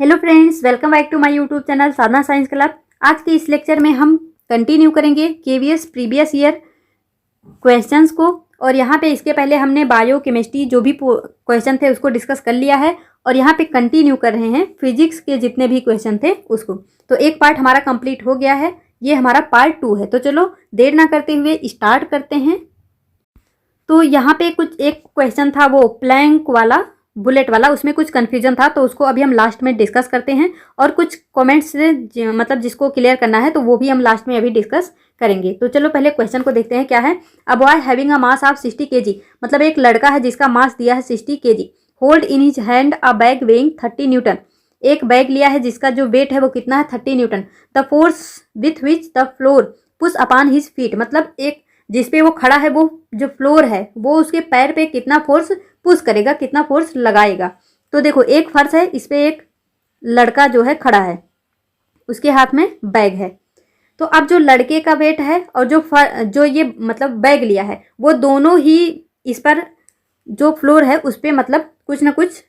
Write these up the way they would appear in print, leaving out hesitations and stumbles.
Hello friends, welcome back to my YouTube channel Sadhana science club. आज के इस lecture में हम कंटिन्यू करेंगे केवीएस प्रीवियस ईयर क्वेश्चंस को। और यहाँ पे इसके पहले हमने बायो केमिस्ट्री जो भी क्वेश्चन थे उसको डिस्कस कर लिया है और यहाँ पे कंटिन्यू कर रहे हैं फिजिक्स के जितने भी क्वेश्चन थे उसको। तो एक पार्ट हमारा कंप्लीट हो गया है, ये हमारा पार्ट 2 है। तो चलो देर ना करते हुए स्टार्ट करते हैं। तो यहाँ पे एक क्वेश्चन था वो प्लैंक वाला, बुलेट वाला, उसमें कुछ कन्फ्यूजन था तो उसको अभी हम लास्ट में डिस्कस करते हैं। और कुछ कमेंट्स से मतलब जिसको क्लियर करना है तो वो भी हम लास्ट में अभी डिस्कस करेंगे। तो चलो पहले क्वेश्चन को देखते हैं क्या है। A boy having a mass of 60 kg, मतलब एक लड़का है जिसका मास दिया है 60 kg। Hold in his hand a bag weighing 30 Newton, एक बैग लिया है जिसका जो वेट है वो कितना है 30 Newton. The force with which the floor push upon his feet, मतलब एक जिसपे वो खड़ा है वो जो फ्लोर है वो उसके पैर पे कितना फोर्स पुश करेगा, कितना फोर्स लगाएगा। तो देखो एक फर्श है, इस पे एक लड़का जो है खड़ा है, उसके हाथ में बैग है। तो अब जो लड़के का वेट है और जो ये मतलब बैग लिया है वो दोनों ही इस पर जो फ्लोर है उस पर मतलब कुछ ना कुछ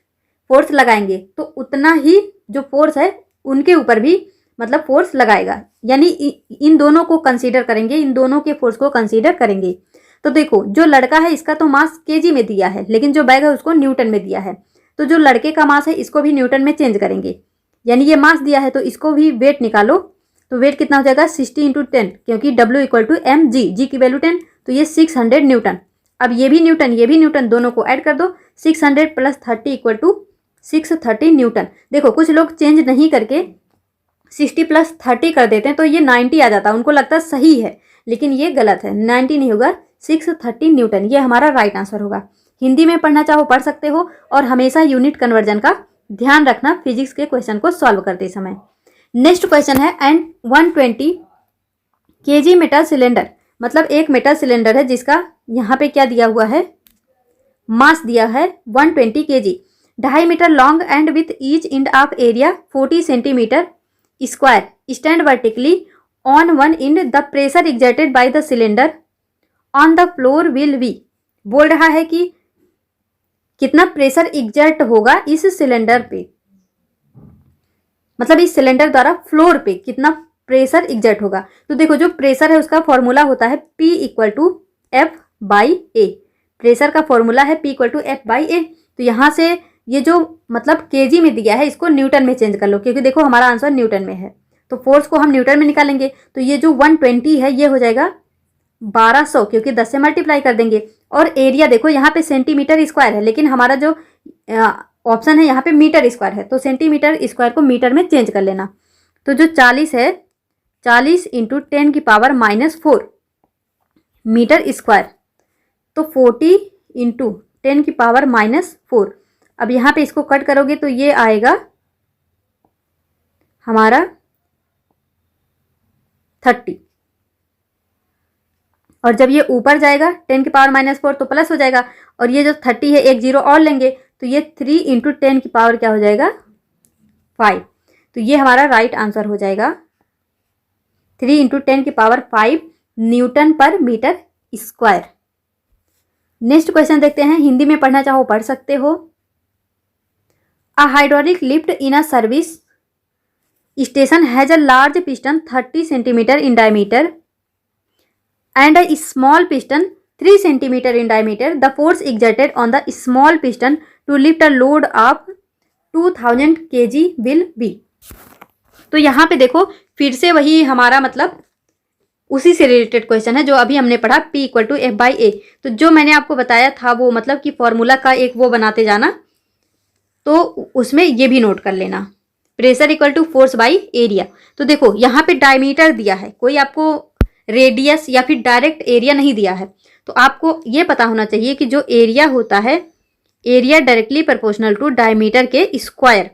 फोर्स लगाएंगे। तो उतना ही जो फोर्स है उनके ऊपर भी मतलब फोर्स लगाएगा, यानी इन दोनों को कंसीडर करेंगे, इन दोनों के फोर्स को कंसीडर करेंगे। तो देखो जो लड़का है इसका तो मास केजी में दिया है, लेकिन जो बैग है उसको न्यूटन में दिया है। तो जो लड़के का मास है इसको भी न्यूटन में चेंज करेंगे, यानी ये मास दिया है तो इसको भी वेट निकालो। तो वेट कितना हो जाएगा 60 × 10, क्योंकि W = mg, जी की वैल्यू 10, तो ये 600 न्यूटन। अब ये भी न्यूटन ये भी न्यूटन, दोनों को ऐड कर दो, 600 + 30 = 630 न्यूटन। देखो कुछ लोग चेंज नहीं करके 60 + 30 कर देते हैं तो ये 90 आ जाता है, उनको लगता है सही है, लेकिन ये गलत है, 90 नहीं होगा, 630 न्यूटन ये हमारा राइट आंसर होगा। हिंदी में पढ़ना चाहो पढ़ सकते हो और हमेशा यूनिट कन्वर्जन का ध्यान रखना फिजिक्स के क्वेश्चन को सॉल्व करते समय। नेक्स्ट क्वेश्चन है एंड 120 kg मेटल सिलेंडर, मतलब एक मेटल सिलेंडर है जिसका यहाँ पे क्या दिया हुआ है, मास दिया है 120 kg, 2.5 metre long and with each end of area 40 centimetre square, stand vertically on one end, the pressure exerted by the cylinder on the floor will be. बोल रहा है कि कितना प्रेशर एग्जर्ट होगा इस सिलेंडर पे, मतलब इस सिलेंडर द्वारा फ्लोर पे कितना प्रेशर एग्जर्ट होगा। तो देखो जो प्रेशर है उसका फॉर्मूला होता है P = F/A, प्रेशर का फॉर्मूला है P = F/A। तो यहाँ से ये जो मतलब केजी में दिया है इसको न्यूटन में चेंज कर लो, क्योंकि देखो हमारा आंसर न्यूटन में है तो फोर्स को हम न्यूटन में निकालेंगे। तो ये जो 120 है ये हो जाएगा 1200, क्योंकि 10 से मल्टीप्लाई कर देंगे। और एरिया देखो यहाँ पे सेंटीमीटर स्क्वायर है, लेकिन हमारा जो ऑप्शन है यहाँ पे मीटर स्क्वायर है, तो सेंटीमीटर स्क्वायर को मीटर में चेंज कर लेना। तो जो 40 है 40 × 10⁻⁻4 मीटर स्क्वायर, तो 40 × 10⁻⁻4। अब यहाँ पे इसको कट करोगे तो ये आएगा हमारा 30, और जब ये ऊपर जाएगा 10⁻⁻4 तो प्लस हो जाएगा, और ये जो 30 है एक जीरो और लेंगे तो ये 3 × 10 की पावर क्या हो जाएगा 5। तो ये हमारा राइट आंसर हो जाएगा 3 × 10 की power 5 newton per metre square. Next question देखते हैं, हिंदी में पढ़ना चाहो पढ़ सकते हो। A hydraulic lift in a service station has a large piston 30 centimetre in diameter and a small piston 3 centimeter in diameter. The force exerted on the small piston to lift a load of 2000 kg will be. तो यहाँ पे देखो फिर से वही हमारा मतलब उसी से रिलेटेड क्वेश्चन है जो अभी हमने पढ़ा, P = F/A। तो जो मैंने आपको बताया था वो मतलब कि फॉर्मूला का एक वो बनाते जाना, तो उसमें ये भी नोट कर लेना, प्रेशर = फोर्स बाई एरिया। तो देखो यहाँ पे डायमीटर दिया है, कोई आपको रेडियस या फिर डायरेक्ट एरिया नहीं दिया है, तो आपको ये पता होना चाहिए कि जो एरिया होता है area directly proportional to diameter के स्क्वायर।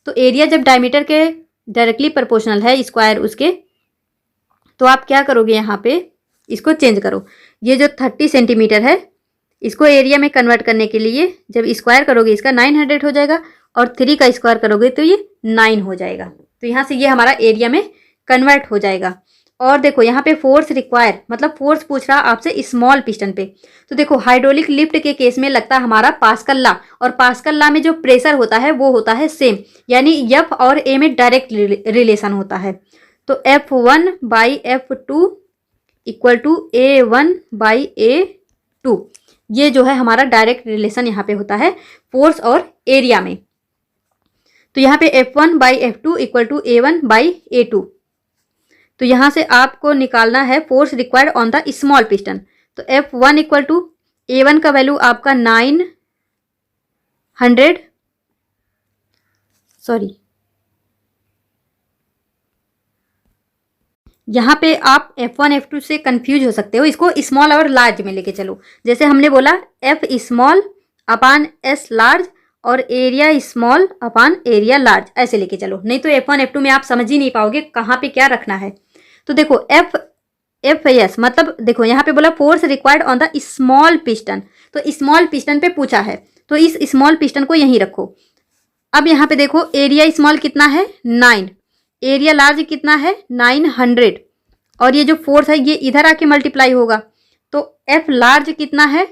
तो एरिया जब डायमीटर के डायरेक्टली प्रोपोर्शनल है स्क्वायर उसके, तो आप क्या करोगे यहाँ पे इसको चेंज करो। ये जो 30 सेंटीमीटर है इसको एरिया में कन्वर्ट करने के लिए जब स्क्वायर करोगे इसका 900 हो जाएगा, और 3 का स्क्वायर करोगे तो ये 9 हो जाएगा। तो यहाँ से ये हमारा एरिया में कन्वर्ट हो जाएगा। और देखो यहाँ पे फोर्स रिक्वायर मतलब फोर्स पूछ रहा आपसे स्मॉल पिस्टन पे। तो देखो हाइड्रोलिक लिफ्ट के केस में लगता है हमारा पास्कल लॉ, और पास्कल लॉ में जो प्रेशर होता है वो होता है सेम, यानी एफ और ए में डायरेक्ट रिलेशन होता है। तो F1/F2 इक्वल टू A1/A2, ये जो है हमारा डायरेक्ट रिलेशन यहाँ पे होता है फोर्स और एरिया में। तो यहाँ पे F1/F2 इक्वल टू A1/A2। तो यहाँ से आपको निकालना है force required on the small piston. तो F1 इक्वल टू A1 का वैल्यू आपका 900 सॉरी यहाँ पे आप F1 F2 से कंफ्यूज हो सकते हो, इसको स्मॉल और लार्ज में लेके चलो। जैसे हमने बोला F स्मॉल अपान S लार्ज और एरिया स्मॉल अपान एरिया लार्ज, ऐसे लेके चलो, नहीं तो F1 F2 में आप समझ ही नहीं पाओगे कहाँ पे क्या रखना है। तो देखो FS मतलब देखो यहाँ पे बोला force required on the small piston, तो स्मॉल पिस्टन पे पूछा है तो इस स्मॉल पिस्टन को यहीं रखो। अब यहाँ पे देखो एरिया स्मॉल कितना है 9, एरिया लार्ज कितना है 900, और ये जो फोर्स है ये इधर आके मल्टीप्लाई होगा, तो F लार्ज कितना है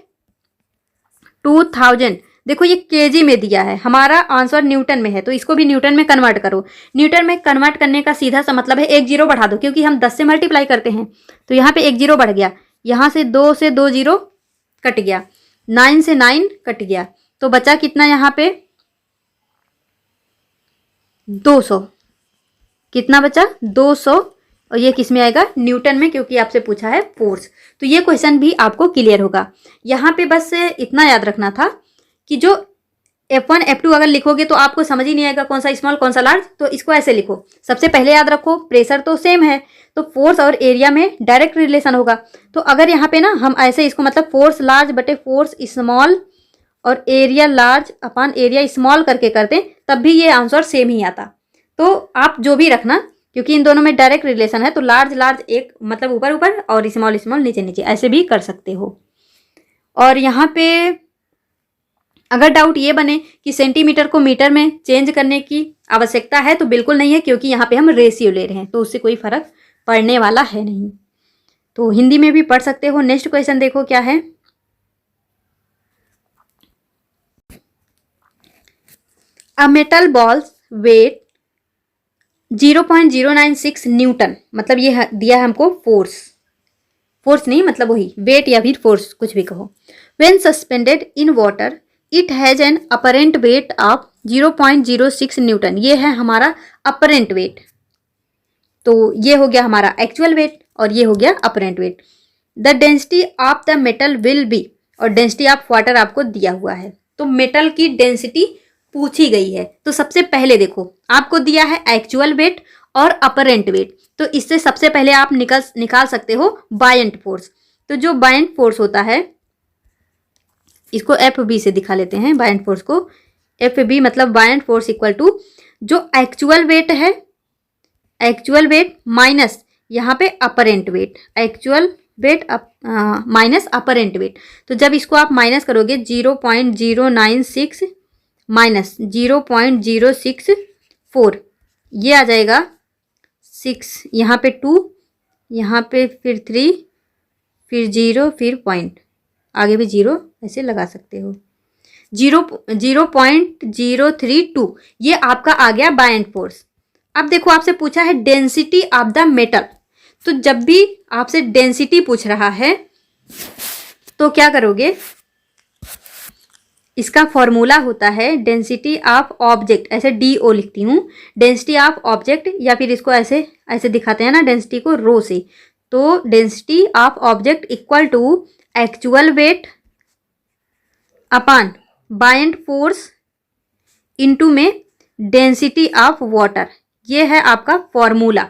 2000। देखो ये केजी में दिया है, हमारा आंसर न्यूटन में है तो इसको भी न्यूटन में कन्वर्ट करो। न्यूटन में कन्वर्ट करने का सीधा सा मतलब है एक जीरो बढ़ा दो, क्योंकि हम 10 से मल्टीप्लाई करते हैं। तो यहाँ पे एक जीरो बढ़ गया, यहाँ से 2 से 2 जीरो कट गया, 9 से 9 कट गया, तो बचा कितना यहाँ पे 200। कितना बचा 200, और ये किस में आएगा न्यूटन में, क्योंकि आपसे पूछा है फोर्स। तो ये क्वेश्चन भी आपको क्लियर होगा। यहाँ पे बस इतना याद रखना था कि जो F1 F2 अगर लिखोगे तो आपको समझ ही नहीं आएगा कौन सा स्मॉल कौन सा लार्ज, तो इसको ऐसे लिखो। सबसे पहले याद रखो प्रेशर तो सेम है, तो फोर्स और एरिया में डायरेक्ट रिलेशन होगा। तो अगर यहाँ पे ना हम ऐसे इसको मतलब फोर्स लार्ज बटे फोर्स स्मॉल और एरिया लार्ज अपान एरिया स्मॉल करके करते तब भी ये आंसर सेम ही आता। तो आप जो भी रखना, क्योंकि इन दोनों में डायरेक्ट रिलेशन है, तो लार्ज लार्ज एक मतलब ऊपर ऊपर और स्मॉल स्मॉल नीचे नीचे, ऐसे भी कर सकते हो। और यहाँ पे अगर डाउट ये बने कि सेंटीमीटर को मीटर में चेंज करने की आवश्यकता है, तो बिल्कुल नहीं है, क्योंकि यहाँ पे हम रेशियो ले रहे हैं, तो उससे कोई फर्क पड़ने वाला है नहीं। तो हिंदी में भी पढ़ सकते हो। नेक्स्ट क्वेश्चन देखो क्या है। A metal balls weight 0.096 newton, मतलब ये दिया है हमको फोर्स नहीं मतलब वही वेट या फिर फोर्स कुछ भी कहो। When suspended in water it has an apparent weight of 0.06 Newton, ये है हमारा अपरेंट वेट। तो ये हो गया हमारा एक्चुअल वेट और ये हो गया apparent wait. The density of the metal will be, और डेंसिटी ऑफ वाटर आपको दिया हुआ है, तो मेटल की डेंसिटी पूछी गई है। तो सबसे पहले देखो आपको दिया है एक्चुअल वेट और अपरेंट वेट, तो इससे सबसे पहले आप निकाल सकते हो बायंट फोर्स। तो जो बायंट फोर्स होता है, इसको FB से दिखा लेते हैं बायंट फोर्स को। FB मतलब बायंट फोर्स इक्वल टू जो एक्चुअल वेट है, एक्चुअल वेट माइनस यहाँ पे apparent wait, actual weight minus apparent wait. तो जब इसको आप माइनस करोगे 0.096 माइनस 0.064, ये आ जाएगा 6, यहाँ पे 2, यहाँ पे फिर 3, फिर 0, फिर पॉइंट, आगे भी 0 ऐसे लगा सकते हो। 0.032 ये आपका आ गया बायंट फोर्स। अब देखो आपसे पूछा है डेंसिटी ऑफ द मेटल, तो जब भी आपसे डेंसिटी पूछ रहा है तो क्या करोगे, इसका फॉर्मूला होता है डेंसिटी ऑफ ऑब्जेक्ट, ऐसे DO लिखती हूँ, डेंसिटी ऑफ ऑब्जेक्ट, या फिर इसको ऐसे ऐसे दिखाते हैं ना डेंसिटी को रो से। तो density of object equal to actual weight upon buoyant force into में डेंसिटी ऑफ वाटर, ये है आपका फॉर्मूला।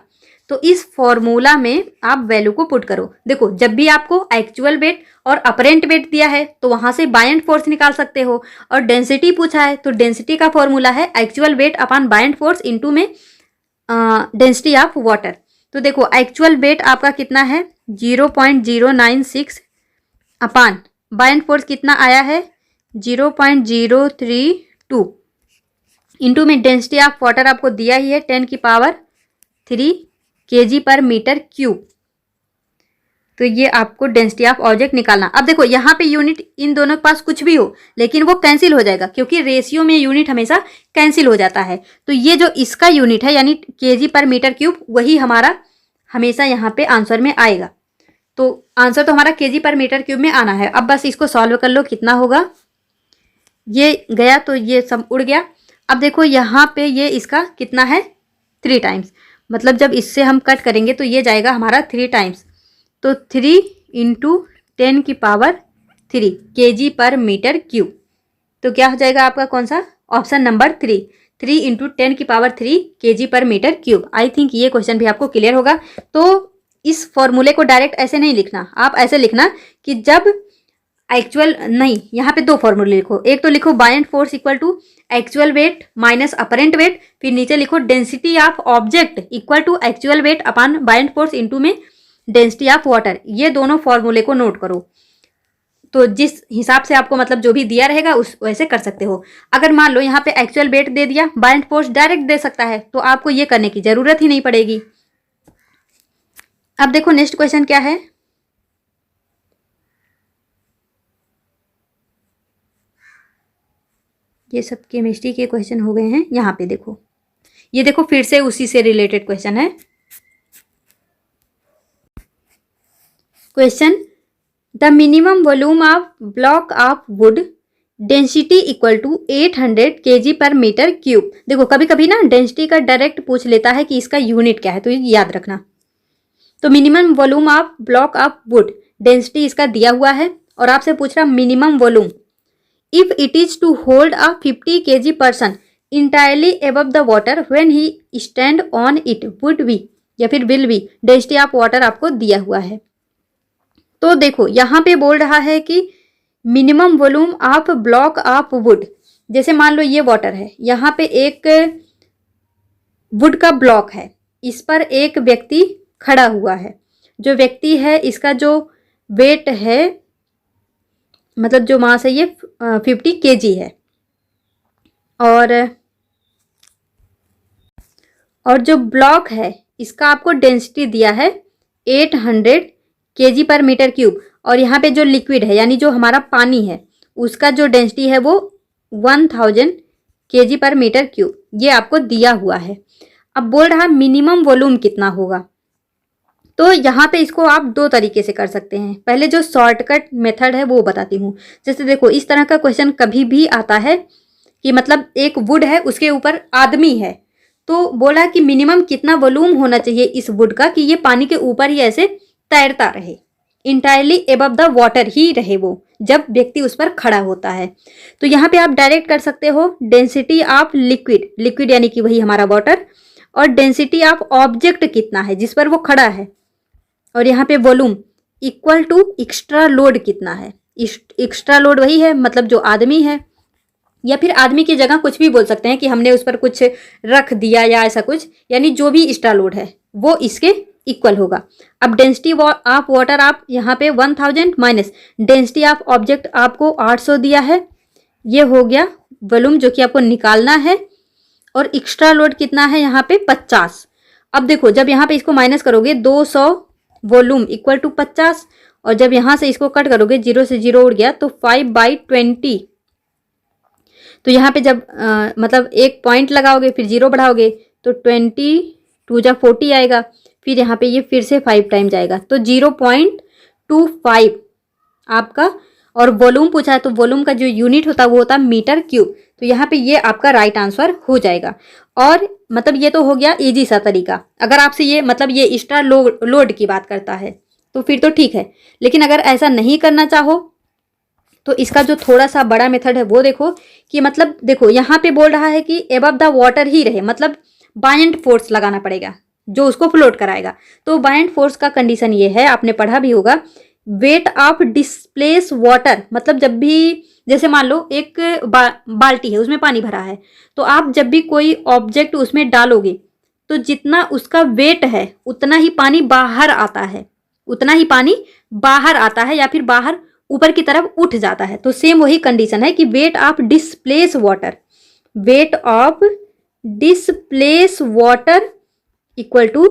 तो इस फॉर्मूला में आप वैल्यू को पुट करो। देखो जब भी आपको एक्चुअल वेट और अपरेंट वेट दिया है तो वहां से बायंट फोर्स निकाल सकते हो, और डेंसिटी पूछा है तो डेंसिटी का फॉर्मूला है actual weight upon buoyant force into में डेंसिटी ऑफ वाटर। तो देखो एक्चुअल वेट आपका कितना है 0.096 अपान बायंट फोर्स कितना आया है 0.032 इंटू में डेंसिटी ऑफ वाटर आपको दिया ही है 10 की पावर 3 kg पर मीटर क्यूब। तो ये आपको डेंसिटी ऑफ ऑब्जेक्ट निकालना। अब देखो यहाँ पे यूनिट इन दोनों के पास कुछ भी हो लेकिन वो कैंसिल हो जाएगा, क्योंकि रेशियो में यूनिट हमेशा कैंसिल हो जाता है। तो ये जो इसका यूनिट है यानी केजी पर मीटर क्यूब, वही हमारा हमेशा यहाँ पे आंसर में आएगा। तो आंसर तो हमारा केजी पर मीटर क्यूब में आना है। अब बस इसको सॉल्व कर लो, कितना होगा। ये गया तो ये सब उड़ गया। अब देखो यहाँ पे ये इसका कितना है, 3 टाइम्स, मतलब जब इससे हम कट करेंगे तो ये जाएगा हमारा 3 टाइम्स। तो 3 × 10⁻³ केजी पर मीटर क्यूब। तो क्या हो जाएगा आपका कौन सा, option number 3 × 10⁻³ KG per metre cube. I think ये क्वेश्चन भी आपको क्लियर होगा। तो इस फॉर्मूले को डायरेक्ट ऐसे नहीं लिखना, आप ऐसे लिखना कि जब एक्चुअल, नहीं यहाँ पे 2 फॉर्मूले लिखो। एक तो लिखो buoyant force equal to actual weight minus apparent weight, फिर नीचे लिखो density of object equal to actual weight upon buoyant force into में डेंसिटी ऑफ वाटर। ये दोनों फॉर्मूले को नोट करो। तो जिस हिसाब से आपको मतलब जो भी दिया रहेगा उस वैसे कर सकते हो। अगर मान लो यहाँ पे एक्चुअल वेट दे दिया, बायएंड फोर्स डायरेक्ट दे सकता है, तो आपको ये करने की जरूरत ही नहीं पड़ेगी। अब देखो नेक्स्ट क्वेश्चन क्या है। ये सब केमिस्ट्री के क्वेश्चन हो गए हैं। यहाँ पे देखो, ये देखो फिर से उसी से रिलेटेड क्वेश्चन है। Question, the minimum volume of block of wood density equal to 800 KG per metre cube. देखो कभी कभी ना डेंसिटी का डायरेक्ट पूछ लेता है कि इसका यूनिट क्या है, तो ये याद रखना। तो minimum volume of block of wood, density इसका दिया हुआ है और आपसे पूछ रहा minimum volume if it is to hold a 50 kg person entirely above the water when he stand on it would be या फिर will be density of water आपको दिया हुआ है। तो देखो यहाँ पे बोल रहा है कि minimum volume of block of would, जैसे मान लो ये वाटर है, यहाँ पे एक वुड का ब्लॉक है, इस पर एक व्यक्ति खड़ा हुआ है। जो व्यक्ति है इसका जो वेट है, मतलब जो मास है ये 50 kg है, और जो ब्लॉक है इसका आपको डेंसिटी दिया है 800 kg पर मीटर क्यूब। और यहाँ पे जो लिक्विड है यानी जो हमारा पानी है उसका जो डेंसिटी है वो 1000 kg पर मीटर क्यूब, ये आपको दिया हुआ है। अब बोल रहा मिनिमम वॉल्यूम कितना होगा। तो यहाँ पे इसको आप 2 तरीके से कर सकते हैं। पहले जो शॉर्टकट मेथड है वो बताती हूँ। जैसे देखो इस तरह का क्वेश्चन कभी भी आता है कि मतलब एक वुड है उसके ऊपर आदमी है, तो बोला कि मिनिमम कितना वॉल्यूम होना चाहिए इस वुड का कि ये पानी के ऊपर ही ऐसे तैरता रहे, इंटायरली एबव द वाटर ही रहे वो, जब व्यक्ति उस पर खड़ा होता है। तो यहाँ पे आप डायरेक्ट कर सकते हो डेंसिटी ऑफ लिक्विड, लिक्विड यानी कि वही हमारा वाटर, और डेंसिटी ऑफ ऑब्जेक्ट कितना है जिस पर वो खड़ा है, और यहाँ पे volume equal to extra load कितना है। एक्स्ट्रा लोड वही है मतलब जो आदमी है, या फिर आदमी की जगह कुछ भी बोल सकते हैं कि हमने उस पर कुछ रख दिया या ऐसा कुछ, यानी जो भी एक्स्ट्रा लोड है वो इसके इक्वल होगा। अब डेंसिटी ऑफ वाटर आप यहाँ पे 1000 माइनस डेंसिटी ऑफ ऑब्जेक्ट आपको 800 दिया है, ये हो गया वॉल्यूम जो कि आपको निकालना है। और एक्स्ट्रा लोड कितना है यहाँ पे 50। अब देखो जब यहाँ पे इसको माइनस करोगे 200 वॉल्यूम इक्वल टू 50, और जब यहाँ से इसको कट करोगे 0 से 0 उड़ गया तो 5/20। तो यहाँ पे जब मतलब एक पॉइंट लगाओगे फिर 0 बढ़ाओगे तो 20 × 40 आएगा, फिर यहाँ पे ये फिर से 5 टाइम जाएगा तो 0.25 आपका। और वॉल्यूम पूछा है तो वॉल्यूम का जो यूनिट होता है वो होता है मीटर क्यूब। तो यहाँ पे ये आपका राइट आंसर हो जाएगा। और मतलब ये तो हो गया इजी सा तरीका। अगर आपसे ये मतलब ये एक्स्ट्रा लोड की बात करता है तो फिर तो ठीक है, लेकिन अगर ऐसा नहीं करना चाहो तो इसका जो थोड़ा सा बड़ा मेथड है वो देखो कि मतलब देखो यहाँ पे बोल रहा है कि एबव द वाटर ही रहे, मतलब बायएंड फोर्स लगाना पड़ेगा जो उसको फ्लोट कराएगा। तो बायएंड फोर्स का कंडीशन ये है, आपने पढ़ा भी होगा, वेट ऑफ डिस्प्लेस वाटर, मतलब जब भी जैसे मान लो एक बाल्टी है उसमें पानी भरा है, तो आप जब भी कोई ऑब्जेक्ट उसमें डालोगे तो जितना उसका वेट है उतना ही पानी बाहर आता है, उतना ही पानी बाहर आता है या फिर बाहर ऊपर की तरफ उठ जाता है। तो सेम वही कंडीशन है कि weight of displace water, weight of displace water equal to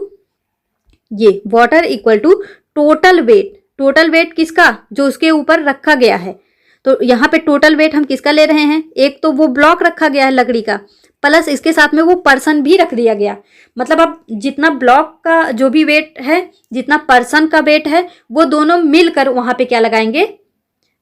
ये water equal to total weight total weight किसका, जो उसके ऊपर रखा गया है। तो यहाँ पे टोटल वेट हम किसका ले रहे हैं, एक तो वो ब्लॉक रखा गया है लकड़ी का, प्लस इसके साथ में वो पर्सन भी रख दिया गया। मतलब अब जितना ब्लॉक का जो भी वेट है, जितना पर्सन का वेट है, वो दोनों मिलकर वहाँ पे क्या लगाएंगे,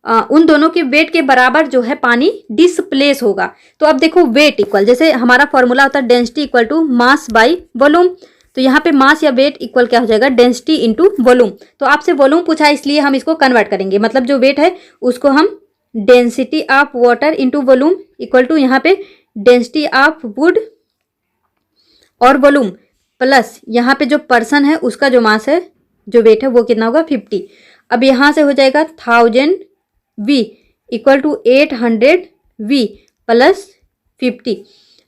उन दोनों के वेट के बराबर जो है पानी डिस्प्लेस होगा। तो अब देखो वेट इक्वल, जैसे हमारा फॉर्मूला होता है density equal to mass by volume, तो यहाँ पे मास या वेट इक्वल क्या हो जाएगा, डेंसिटी इंटू वॉल्यूम। तो आपसे वॉल्यूम पूछा इसलिए हम इसको कन्वर्ट करेंगे, मतलब जो वेट है उसको हम density of water into volume equal to यहाँ पे डेंसिटी ऑफ वुड और वॉल्यूम प्लस यहाँ पे जो पर्सन है उसका जो मास है, जो वेट है वो कितना होगा 50। अब यहाँ से हो जाएगा 1000 V equal to 800 V plus 50,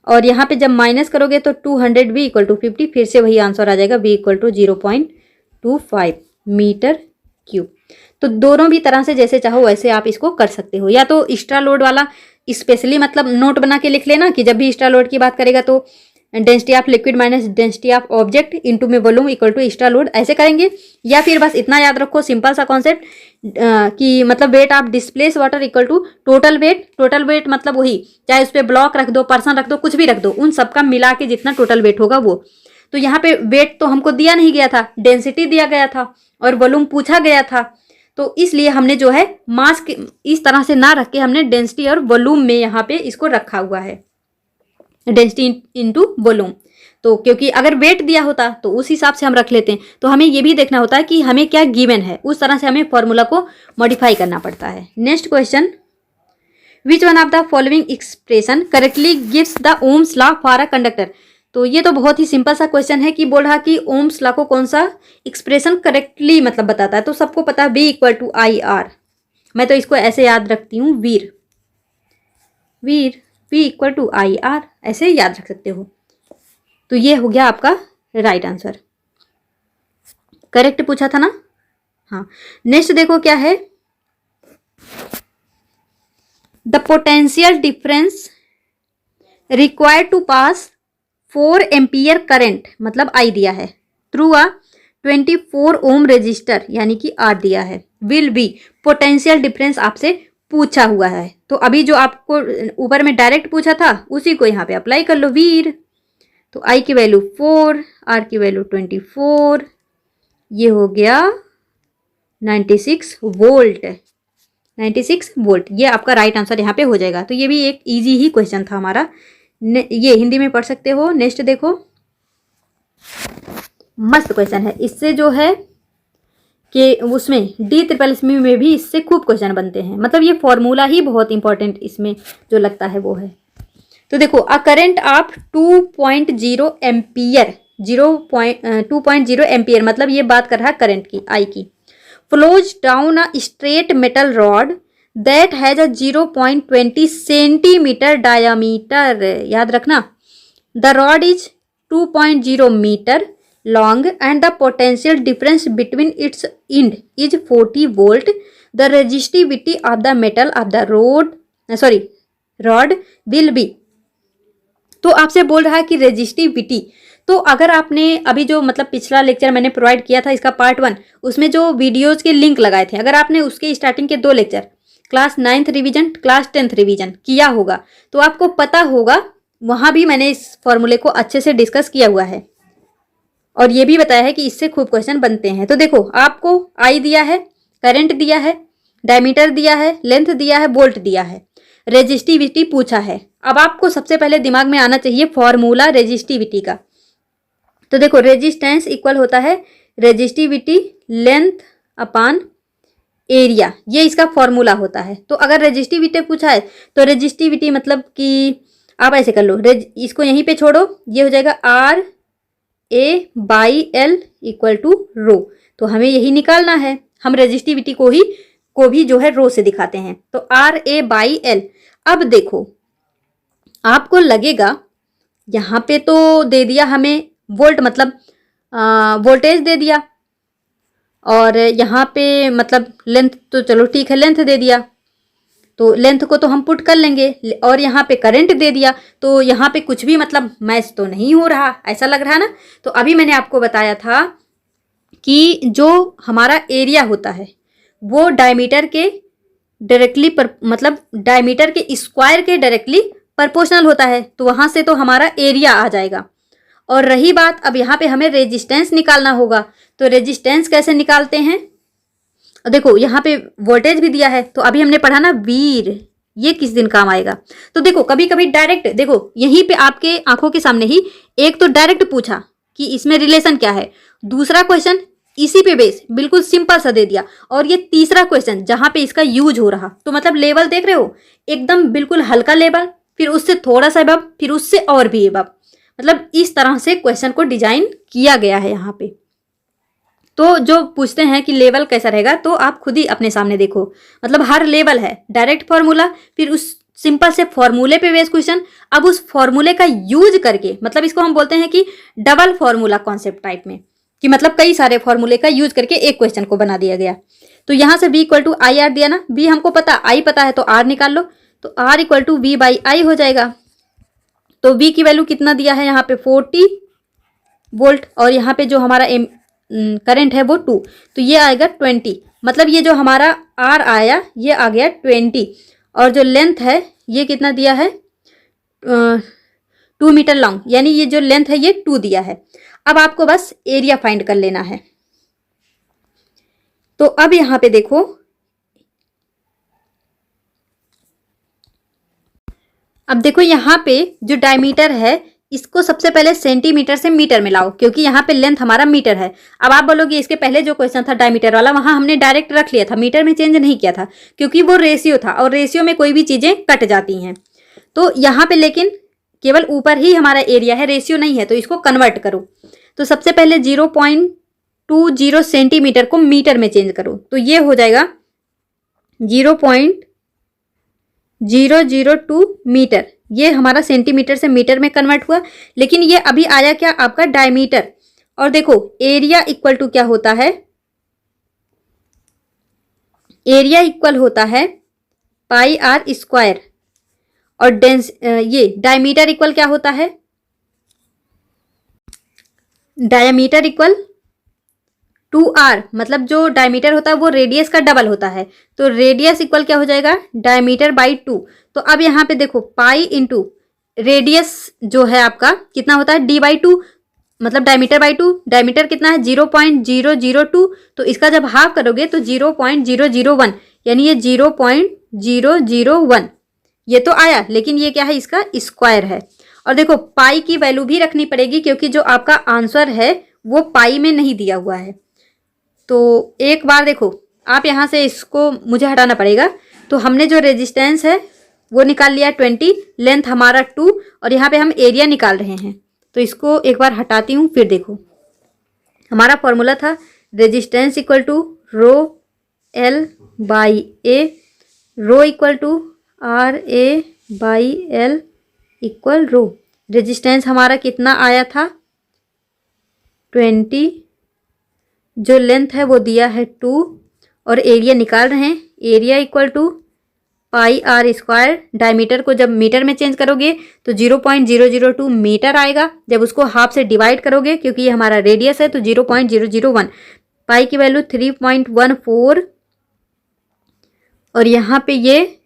और यहाँ पे जब माइनस करोगे तो 200 V इक्वल टू 50, फिर से वही आंसर आ जाएगा V equal to 0.25 metre cube. तो दोनों भी तरह से जैसे चाहो वैसे आप इसको कर सकते हो, या तो एक्स्ट्रा लोड वाला स्पेशली मतलब नोट बना के लिख लेना कि जब भी एक्स्ट्रा लोड की बात करेगा तो density of liquid minus density of object into में volume equal to extra load, ऐसे करेंगे। या फिर बस इतना याद रखो सिंपल सा कॉन्सेप्ट कि मतलब weight of displace water equal to total weight. Total weight मतलब वही, चाहे उस पर ब्लॉक रख दो, पर्सन रख दो, कुछ भी रख दो, उन सबका मिला के जितना टोटल वेट होगा वो। तो यहाँ पे वेट तो हमको दिया नहीं गया था, डेंसिटी दिया गया था और वॉल्यूम पूछा गया था, तो इसलिए हमने जो है मास इस तरह से ना रख के हमने डेंसिटी और वॉल्यूम में यहाँ पे इसको रखा हुआ है, डेंसिटी इंटू वॉल्यूम। तो क्योंकि अगर वेट दिया होता तो उस हिसाब से हम रख लेते हैं, तो हमें ये भी देखना होता है कि हमें क्या गिवन है, उस तरह से हमें फॉर्मूला को मॉडिफाई करना पड़ता है। Next question, which one of the following expression correctly gives the Ohm's law for a conductor. तो ये तो बहुत ही सिंपल सा क्वेश्चन है कि बोल रहा कि ओम्स लॉ को कौन सा एक्सप्रेशन करेक्टली मतलब बताता है। तो सबको पता है V इक्वल टू IR, मैं तो इसको ऐसे याद रखती हूँ वीर V इक्वल टू IR, ऐसे याद रख सकते हो। तो ये हो गया आपका राइट आंसर, करेक्ट पूछा था ना। हाँ, नेक्स्ट देखो क्या है, the potential difference required to pass 4 ampere current, मतलब I दिया है, थ्रू अ 24 ओम रजिस्टर यानी कि R दिया है, विल बी। पोटेंशियल डिफरेंस आपसे पूछा हुआ है, तो अभी जो आपको ऊपर में डायरेक्ट पूछा था उसी को यहाँ पे अप्लाई कर लो वीर। तो I की वैल्यू 4, R की वैल्यू 24, ये हो गया 96 वोल्ट, 96 वोल्ट, ये आपका राइट आंसर यहाँ पे हो जाएगा। तो ये भी एक इजी ही क्वेश्चन था हमारा, ये हिंदी में पढ़ सकते हो। नेक्स्ट देखो, मस्त क्वेश्चन है, इससे जो है कि उसमें DSSS में भी इससे खूब क्वेश्चन बनते हैं, मतलब ये फॉर्मूला ही बहुत इंपॉर्टेंट इसमें जो लगता है वो है। तो देखो, a current of 2.0 ampere, 2.0 ampere मतलब ये बात कर रहा है करंट की, I की, flows down a straight metal rod that has a 0.20 centimetre diameter, याद रखना। The rod is 2.0 metre long and the potential difference between its end is 40 volt. The resistivity of the metal of the rod will be। तो आपसे बोल रहा है कि resistivity, तो अगर आपने अभी जो मतलब पिछला लेक्चर मैंने प्रोवाइड किया था इसका पार्ट 1, उसमें जो वीडियोज के लिंक लगाए थे, अगर आपने उसके स्टार्टिंग के 2 lecture class 9th revision, class 10th revision किया होगा तो आपको पता होगा, वहाँ भी मैंने इस फॉर्मूले को अच्छे से डिस्कस किया हुआ है और ये भी बताया है कि इससे खूब क्वेश्चन बनते हैं। तो देखो, आपको I दिया है, करंट दिया है, डायमीटर दिया है, लेंथ दिया है, वोल्ट दिया है, रेजिस्टिविटी पूछा है। अब आपको सबसे पहले दिमाग में आना चाहिए फॉर्मूला रेजिस्टिविटी का। तो देखो, रेजिस्टेंस इक्वल होता है रेजिस्टिविटी लेंथ अपॉन एरिया, ये इसका फॉर्मूला होता है। तो अगर रेजिस्टिविटी पूछा है तो रेजिस्टिविटी मतलब कि आप ऐसे कर लो, इसको यहीं पे छोड़ो, ये हो जाएगा RA/L इक्वल टू रो। तो हमें यही निकालना है, हम रेजिस्टिविटी को भी जो है रो से दिखाते हैं। तो RA/L। अब देखो, आपको लगेगा यहाँ पे तो दे दिया हमें वोल्ट, मतलब वोल्टेज दे दिया, और यहाँ पे मतलब लेंथ, तो चलो ठीक है लेंथ दे दिया, तो लेंथ को तो हम पुट कर लेंगे, और यहाँ पे करंट दे दिया, तो यहाँ पे कुछ भी मतलब मैच तो नहीं हो रहा, ऐसा लग रहा है ना। तो अभी मैंने आपको बताया था कि जो हमारा एरिया होता है वो डायमीटर के डायरेक्टली मतलब डायमीटर के स्क्वायर के डायरेक्टली प्रोपोर्शनल होता है, तो वहाँ से तो हमारा एरिया आ जाएगा। और रही बात, अब यहाँ पे हमें रेजिस्टेंस निकालना होगा, तो रेजिस्टेंस कैसे निकालते हैं? देखो यहाँ पे वोल्टेज भी दिया है, तो अभी हमने पढ़ा ना वीर, ये किस दिन काम आएगा। तो देखो कभी कभी डायरेक्ट, देखो यहीं पे आपके आंखों के सामने ही एक तो डायरेक्ट पूछा कि इसमें रिलेशन क्या है, दूसरा क्वेश्चन इसी पे बेस बिल्कुल सिंपल सा दे दिया, और ये तीसरा क्वेश्चन जहां पे इसका यूज हो रहा, तो मतलब लेवल देख रहे हो, एकदम बिल्कुल हल्का लेवल, फिर उससे थोड़ा सा एबव, फिर उससे और भी एबव, मतलब इस तरह से क्वेश्चन को डिजाइन किया गया है यहाँ पे। तो जो पूछते हैं कि लेवल कैसा रहेगा, तो आप खुद ही अपने सामने देखो, मतलब हर लेवल है डायरेक्ट फॉर्मूला, फिर उस सिंपल से फॉर्मूले पे बेस्ड क्वेश्चन, अब उस फॉर्मूले का यूज करके, मतलब इसको हम बोलते हैं कि डबल फॉर्मूला कॉन्सेप्ट टाइप में, कि मतलब कई सारे फॉर्मूले का यूज करके एक क्वेश्चन को बना दिया गया। तो यहाँ से b equal to I R दिया ना, b हमको पता, i पता है, तो r निकाल लो, तो r equal to v by I हो जाएगा। तो v की वैल्यू कितना दिया है यहाँ पे 40 वोल्ट, और यहाँ पे जो हमारा करंट है वो 2, तो ये आएगा 20, मतलब ये जो हमारा r आया ये आ गया 20, और जो लेंथ है ये कितना दिया है 2 मीटर लॉन्ग, यानी ये जो लेंथ है ये 2 दिया है। अब आपको बस एरिया फाइंड कर लेना है। तो अब यहाँ पे देखो, अब देखो यहाँ पे जो डायमीटर है इसको सबसे पहले सेंटीमीटर से मीटर में लाओ, क्योंकि यहाँ पे लेंथ हमारा मीटर है। अब आप बोलोगे इसके पहले जो क्वेश्चन था डायमीटर वाला, वहाँ हमने डायरेक्ट रख लिया था, मीटर में चेंज नहीं किया था, क्योंकि वो रेशियो था, और रेशियो में कोई भी चीज़ें कट जाती हैं। तो यहाँ पे लेकिन केवल ऊपर ही हमारा एरिया है, रेशियो नहीं है, तो इसको कन्वर्ट करो। तो सबसे पहले 0.20 सेंटीमीटर को मीटर में चेंज करो, तो ये हो जाएगा 0.002 मीटर, ये हमारा सेंटीमीटर से मीटर में कन्वर्ट हुआ। लेकिन ये अभी आया क्या, आपका डायमीटर। और देखो एरिया इक्वल टू क्या होता है, एरिया इक्वल होता है पाई आर स्क्वायर, और ये डायमीटर इक्वल क्या होता है, डायमीटर इक्वल 2r, मतलब जो डायमीटर होता है वो रेडियस का डबल होता है, तो रेडियस इक्वल क्या हो जाएगा डायमीटर बाई 2। तो अब यहाँ पे देखो पाई इंटू रेडियस जो है आपका कितना होता है d/2, मतलब डायमीटर बाई 2, डायमीटर कितना है 0.002, तो इसका जब हाफ करोगे तो 0.001, यानी ये 0.001 ये तो आया, लेकिन ये क्या है इसका स्क्वायर है। और देखो पाई की वैल्यू भी रखनी पड़ेगी, क्योंकि जो आपका आंसर है वो पाई में नहीं दिया हुआ है। तो एक बार देखो आप यहाँ से इसको मुझे हटाना पड़ेगा, तो हमने जो रेजिस्टेंस है वो निकाल लिया 20, लेंथ हमारा 2, और यहाँ पे हम एरिया निकाल रहे हैं। तो इसको एक बार हटाती हूँ, फिर देखो हमारा फॉर्मूला था resistance equal to rho L by A, rho equal to R A by L equal to. Resistance हमारा कितना आया था 20, जो लेंथ है वो दिया है 2, और एरिया निकाल रहे हैं, area equal to pi R square. Diameter को जब मीटर में चेंज करोगे तो 0.002 मीटर आएगा, जब उसको हाफ से डिवाइड करोगे क्योंकि ये हमारा रेडियस है तो 0.001, पाई की वैल्यू 3.14, और यहाँ पे ये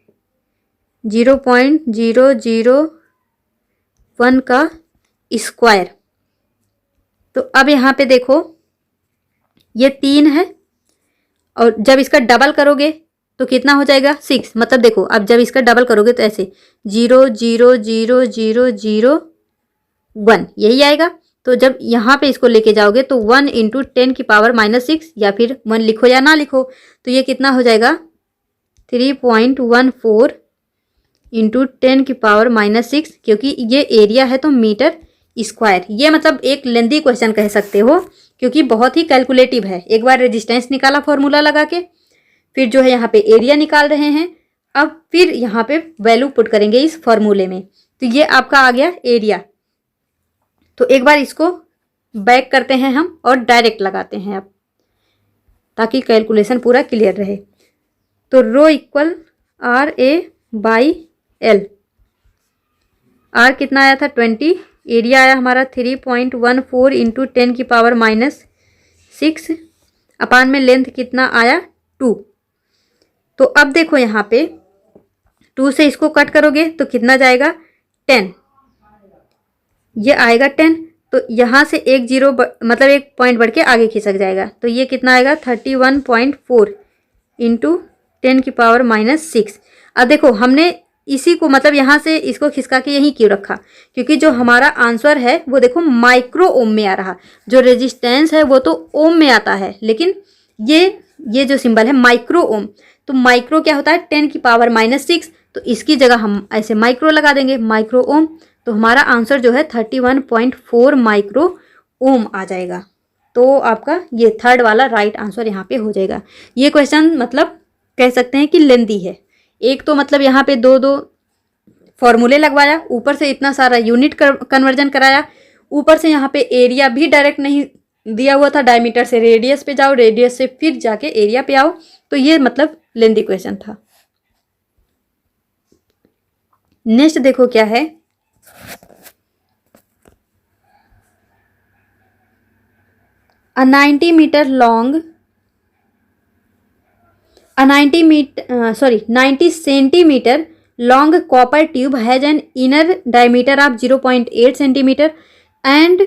0.001 का स्क्वायर। तो अब यहाँ पे देखो ये 3 है, और जब इसका डबल करोगे तो कितना हो जाएगा 6, मतलब देखो अब जब इसका डबल करोगे तो ऐसे 0.00001 यही आएगा। तो जब यहाँ पे इसको लेके जाओगे तो 1 इंटू 10 की पावर -6, या फिर 1 लिखो या ना लिखो, तो ये कितना हो जाएगा 3.14 इंटू 10 की पावर -6, क्योंकि ये एरिया है तो मीटर स्क्वायर। ये मतलब एक लेंदी क्वेश्चन कह सकते हो, क्योंकि बहुत ही कैलकुलेटिव है। एक बार रेजिस्टेंस निकाला फॉर्मूला लगा के, फिर जो है यहाँ पे एरिया निकाल रहे हैं, अब फिर यहाँ पे वैल्यू पुट करेंगे इस फॉर्मूले में, तो ये आपका आ गया एरिया। तो एक बार इसको बैक करते हैं हम और डायरेक्ट लगाते हैं अब, ताकि कैलकुलेशन पूरा क्लियर रहे। तो rho equal R A by L, R कितना आया था 20, एरिया आया हमारा 3.14 इंटू 10 की पावर -6, अपान में लेंथ कितना आया 2, तो अब देखो यहाँ पे 2 से इसको कट करोगे तो कितना जाएगा 10, ये आएगा 10। तो यहाँ से एक जीरो मतलब एक पॉइंट बढ़ के आगे खिसक जाएगा, तो ये कितना आएगा 31.4 इंटू 10⁻⁻6। अब देखो हमने इसी को मतलब यहाँ से इसको खिसका के यहीं क्यों रखा, क्योंकि जो हमारा आंसर है वो देखो माइक्रो ओम में आ रहा, जो रेजिस्टेंस है वो तो ओम में आता है, लेकिन ये जो सिंबल है माइक्रो ओम, तो माइक्रो क्या होता है 10⁻⁻6, तो इसकी जगह हम ऐसे माइक्रो लगा देंगे, माइक्रो ओम। तो हमारा आंसर जो है 31.4 माइक्रो ओम आ जाएगा। तो आपका ये थर्ड वाला राइट आंसर यहाँ पे हो जाएगा। ये क्वेश्चन मतलब कह सकते हैं कि लेंदी है। एक तो मतलब यहाँ पे दो दो फॉर्मूले लगवाया, ऊपर से इतना सारा यूनिट कन्वर्जन कराया, ऊपर से यहाँ पे एरिया भी डायरेक्ट नहीं दिया हुआ था, डायमीटर से रेडियस पे जाओ, रेडियस से फिर जाके एरिया पे आओ, तो ये मतलब लेंदी क्वेश्चन था। नेक्स्ट देखो क्या है, a 90 centimeter long copper tube has an inner diameter of 0.8 centimeter and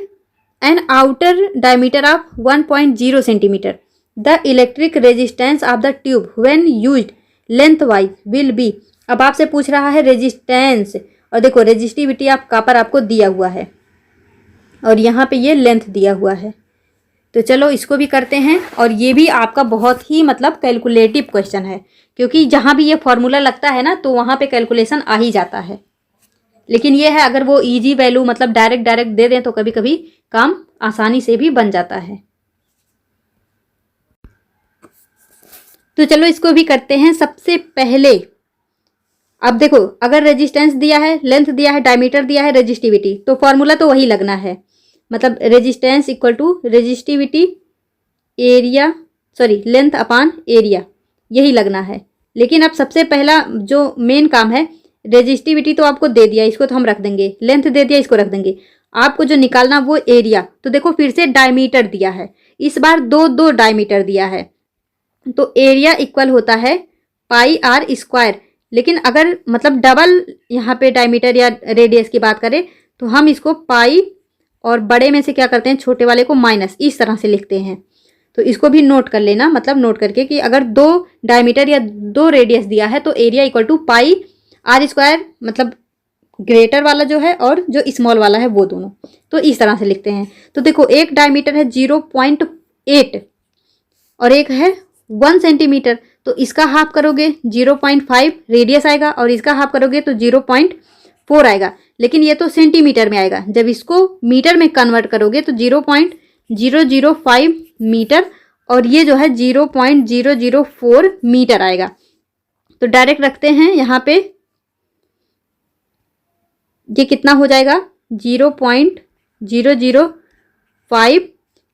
an outer diameter of 1.0 centimeter. The electric resistance of the tube when used lengthwise will be। अब आपसे पूछ रहा है resistance, और देखो रेजिस्टिविटी ऑफ कॉपर आपको दिया हुआ है और यहाँ पे ये लेंथ दिया हुआ है। तो चलो इसको भी करते हैं, और ये भी आपका बहुत ही मतलब कैलकुलेटिव क्वेश्चन है, क्योंकि जहाँ भी ये फॉर्मूला लगता है ना तो वहाँ पे कैलकुलेशन आ ही जाता है। लेकिन ये है अगर वो इजी वैल्यू मतलब डायरेक्ट दे दें तो कभी कभी काम आसानी से भी बन जाता है। तो चलो इसको भी करते हैं। सबसे पहले अब देखो अगर रेजिस्टेंस दिया है, लेंथ दिया है, डायमीटर दिया है, रेजिस्टिविटी, तो फॉर्मूला तो वही लगना है, मतलब resistance equal to resistivity area length upon area, यही लगना है। लेकिन अब सबसे पहला जो मेन काम है, रेजिस्टिविटी तो आपको दे दिया, इसको तो हम रख देंगे, लेंथ दे दिया, इसको रख देंगे। आपको जो निकालना वो एरिया, तो देखो फिर से डायमीटर दिया है, इस बार दो डायमीटर दिया है, तो एरिया इक्वल होता है पाई आर स्क्वायर। लेकिन अगर मतलब डबल यहाँ पे डायमीटर या रेडियस की बात करें तो हम इसको पाई और बड़े में से क्या करते हैं, छोटे वाले को माइनस, इस तरह से लिखते हैं। तो इसको भी नोट कर लेना, मतलब नोट करके कि अगर 2 डायमीटर या 2 रेडियस दिया है तो area equal to pi R square, मतलब ग्रेटर वाला जो है और जो स्मॉल वाला है वो दोनों, तो इस तरह से लिखते हैं। तो देखो एक डायमीटर है 0.8 और एक है 1 सेंटीमीटर, तो इसका हाफ करोगे 0.5 रेडियस आएगा और इसका हाफ करोगे तो 0.4 आएगा। लेकिन ये तो सेंटीमीटर में आएगा, जब इसको मीटर में कन्वर्ट करोगे तो 0.005 मीटर और ये जो है 0.004 मीटर आएगा। तो डायरेक्ट रखते हैं यहाँ पे, ये कितना हो जाएगा 0.005,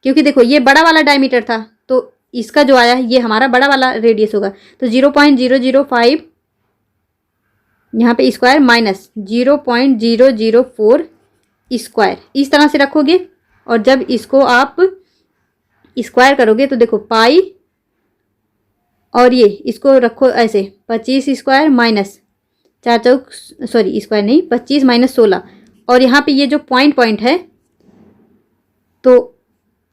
क्योंकि देखो ये बड़ा वाला डायमीटर था तो इसका जो आया ये हमारा बड़ा वाला रेडियस होगा, तो 0.005 यहाँ पे स्क्वायर माइनस 0.004 स्क्वायर, इस तरह से रखोगे। और जब इसको आप स्क्वायर करोगे तो देखो पाई और ये इसको रखो ऐसे 25 स्क्वायर माइनस 4 चौक स्क्वायर नहीं 25 माइनस 16, और यहाँ पे ये जो पॉइंट है तो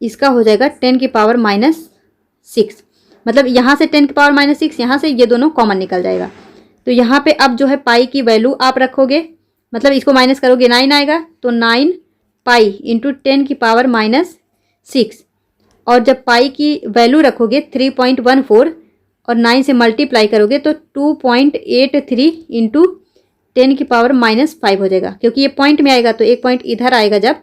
इसका हो जाएगा 10⁻⁻6, मतलब यहाँ से 10⁻⁻6, यहाँ से ये दोनों कॉमन निकल जाएगा। तो यहाँ पे अब जो है पाई की वैल्यू आप रखोगे, मतलब इसको माइनस करोगे 9 आएगा, तो 9 पाई इंटू 10⁻⁻6, और जब पाई की वैल्यू रखोगे 3.14 और 9 से मल्टीप्लाई करोगे तो 2.83 इंटू 10⁻⁻5 हो जाएगा, क्योंकि ये पॉइंट में आएगा तो एक पॉइंट इधर आएगा जब,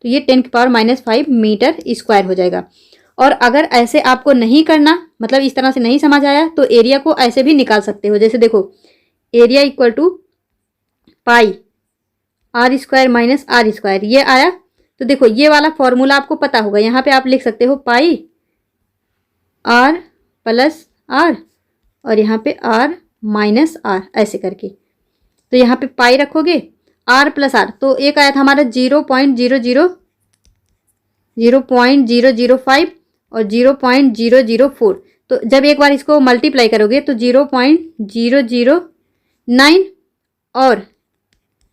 तो ये 10⁻⁻5 मीटर स्क्वायर हो जाएगा। और अगर ऐसे आपको नहीं करना, मतलब इस तरह से नहीं समझ आया, तो एरिया को ऐसे भी निकाल सकते हो। जैसे देखो area equal to pi R square minus R square, ये आया। तो देखो ये वाला फॉर्मूला आपको पता होगा, यहाँ पे आप लिख सकते हो पाई आर प्लस आर और यहाँ पे आर माइनस आर, ऐसे करके। तो यहाँ पे पाई रखोगे आर प्लस आर, तो एक आया था हमारा 0.005 और 0.004, तो जब एक बार इसको मल्टीप्लाई करोगे तो 0.009 और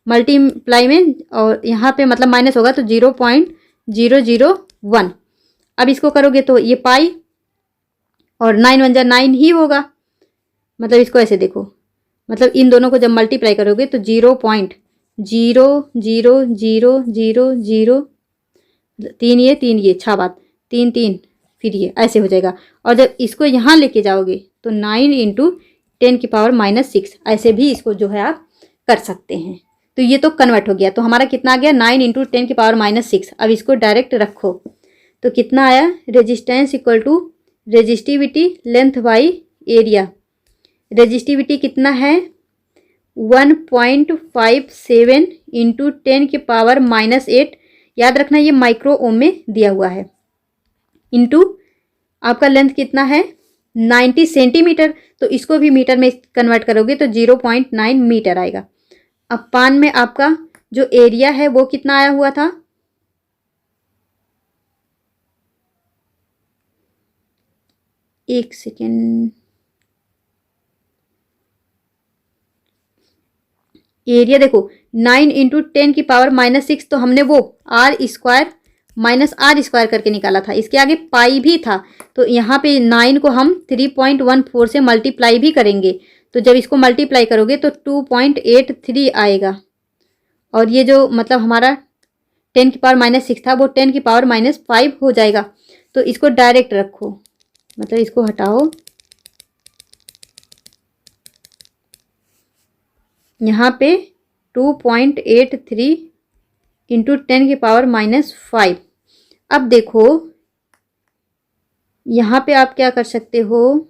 मल्टीप्लाई में और यहाँ पे मतलब माइनस होगा तो 0.001। अब इसको करोगे तो ये पाई और 9 1 जा 9 ही होगा। मतलब इसको ऐसे देखो, मतलब इन दोनों को जब मल्टीप्लाई करोगे तो 0.00000, 3 ये 6 बात 3 3 फिर ये ऐसे हो जाएगा। और जब इसको यहाँ लेके जाओगे तो 9 × 10⁻⁻6 ऐसे भी इसको जो है आप कर सकते हैं। तो ये तो कन्वर्ट हो गया। तो हमारा कितना आ गया 9 × 10⁻⁻6। अब इसको डायरेक्ट रखो तो कितना आया, resistance equal to resistivity length by area. Resistivity कितना है 1.57 × 10⁻⁻8। याद रखना ये माइक्रो ओम में दिया हुआ है। इंटू आपका लेंथ कितना है 90 सेंटीमीटर। तो इसको भी मीटर में कन्वर्ट करोगे तो 0.9 मीटर आएगा। अब पान में आपका जो एरिया है वो कितना आया हुआ था, एक सेकेंड, एरिया देखो 9 × 10⁻⁻6 तो हमने वो r² माइनस r² करके निकाला था। इसके आगे पाई भी था तो यहाँ पे 9 को हम 3.14 से मल्टीप्लाई भी करेंगे। तो जब इसको मल्टीप्लाई करोगे तो 2.83 आएगा। और ये जो मतलब हमारा 10⁻⁻6 था वो 10⁻⁻5 हो जाएगा। तो इसको डायरेक्ट रखो, मतलब इसको हटाओ, यहाँ पे 2.83 × 10⁻⁻5। अब देखो यहाँ पे आप क्या कर सकते हो,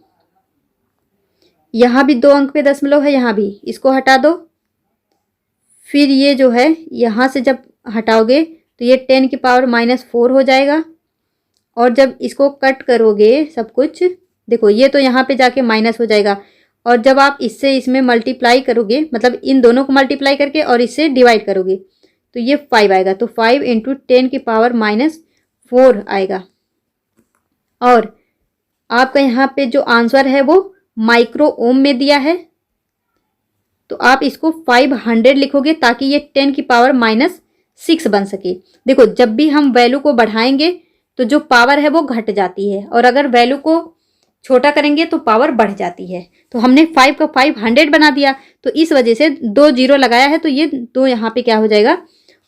यहाँ भी 2 अंक पे दशमलव है, यहाँ भी इसको हटा दो। फिर ये जो है यहाँ से जब हटाओगे तो ये 10⁻⁻4 हो जाएगा। और जब इसको कट करोगे सब कुछ, देखो ये तो यहाँ पे जाके माइनस हो जाएगा। और जब आप इससे इसमें मल्टीप्लाई करोगे, मतलब इन दोनों को मल्टीप्लाई करके और इससे डिवाइड करोगे तो ये 5 आएगा। तो 5 × 10⁻⁻4 आएगा। और आपका यहाँ पे जो आंसर है वो माइक्रो ओम में दिया है। तो आप इसको 500 लिखोगे ताकि ये 10⁻⁻6 बन सके। देखो जब भी हम वैल्यू को बढ़ाएंगे तो जो पावर है वो घट जाती है, और अगर वैल्यू को छोटा करेंगे तो पावर बढ़ जाती है। तो हमने 5 का 500 बना दिया, तो इस वजह से 2 0 लगाया है तो ये 2 यहाँ पे क्या हो जाएगा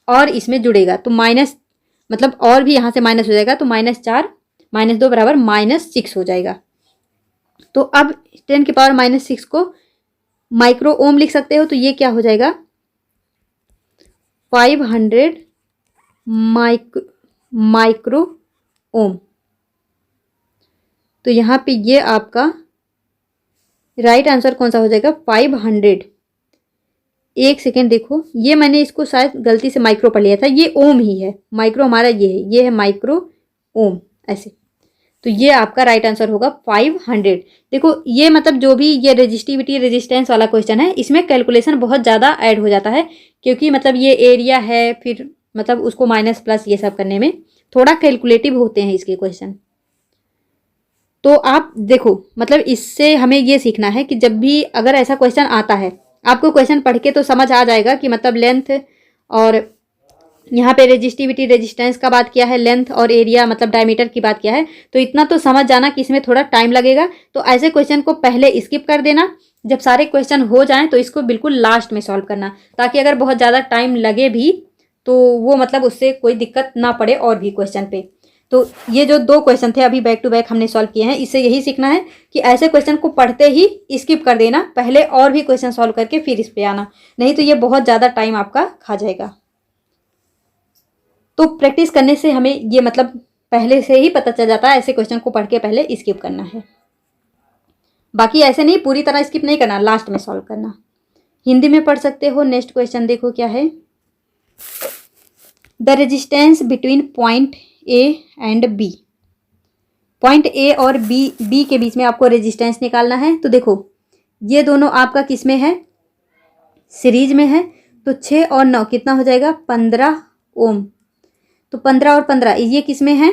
और इसमें जुड़ेगा तो माइनस, मतलब और भी यहाँ से माइनस हो जाएगा तो -4 -2 बराबर -6 हो जाएगा। तो अब 10⁻⁻6 को माइक्रो ओम लिख सकते हो। तो ये क्या हो जाएगा 500 माइक्रो ओम। तो यहाँ पे ये आपका राइट आंसर कौन सा हो जाएगा 500। एक सेकेंड देखो, ये मैंने इसको शायद गलती से माइक्रो पढ़ लिया था, ये ओम ही है, माइक्रो हमारा ये है माइक्रो ओम ऐसे। तो ये आपका राइट आंसर होगा 500। देखो ये मतलब जो भी ये रेजिस्टिविटी रेजिस्टेंस वाला क्वेश्चन है इसमें कैलकुलेशन बहुत ज़्यादा ऐड हो जाता है, क्योंकि मतलब ये एरिया है, फिर मतलब उसको माइनस प्लस ये सब करने में थोड़ा कैलकुलेटिव होते हैं इसके क्वेश्चन। तो आप देखो मतलब इससे हमें ये सीखना है कि जब भी अगर ऐसा क्वेश्चन आता है, आपको क्वेश्चन पढ़ के तो समझ आ जाएगा कि मतलब लेंथ और यहाँ पे रेजिस्टिविटी रेजिस्टेंस का बात किया है, लेंथ और एरिया मतलब डायमीटर की बात किया है, तो इतना तो समझ जाना कि इसमें थोड़ा टाइम लगेगा। तो ऐसे क्वेश्चन को पहले स्किप कर देना, जब सारे क्वेश्चन हो जाएं तो इसको बिल्कुल लास्ट में सॉल्व करना, ताकि अगर बहुत ज़्यादा टाइम लगे भी तो वो मतलब उससे कोई दिक्कत ना पड़े और भी क्वेश्चन पे। तो ये जो 2 क्वेश्चन थे अभी बैक टू बैक हमने सॉल्व किए हैं, इससे यही सीखना है कि ऐसे क्वेश्चन को पढ़ते ही स्किप कर देना, पहले और भी क्वेश्चन सॉल्व करके फिर इस पे आना, नहीं तो ये बहुत ज़्यादा टाइम आपका खा जाएगा। तो प्रैक्टिस करने से हमें ये मतलब पहले से ही पता चल जाता है ऐसे क्वेश्चन को पढ़ के पहले स्किप करना है। बाकी ऐसे नहीं पूरी तरह स्किप नहीं करना, लास्ट में सॉल्व करना। हिंदी में पढ़ सकते हो। नेक्स्ट क्वेश्चन देखो क्या है, the resistance between point A and B. Point A और बी के बीच में आपको रेजिस्टेंस निकालना है। तो देखो ये दोनों आपका किस में है, सीरीज में है, तो 6 और 9 कितना हो जाएगा 15 ओम। तो 15 और 15 ये किस में है,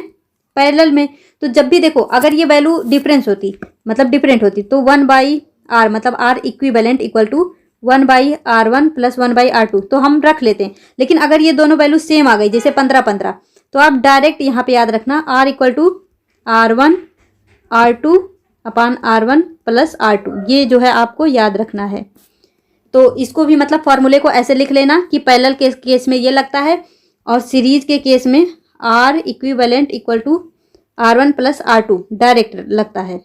पैरेलल में। तो जब भी देखो अगर ये वैल्यू डिफरेंस होती, मतलब डिफरेंट होती, तो 1/r मतलब r equivalent equal to 1/r1 plus 1/r2 तो हम रख लेते हैं। लेकिन अगर ये दोनों वैल्यू सेम आ गई जैसे 15-15 तो आप डायरेक्ट यहाँ पे याद रखना r equal to r1 r2 upon r1 plus r2, ये जो है आपको याद रखना है। तो इसको भी मतलब फॉर्मूले को ऐसे लिख लेना कि पैरेलल के केस में ये लगता है और सीरीज के केस में r equivalent equal to r1 plus r2 direct लगता है।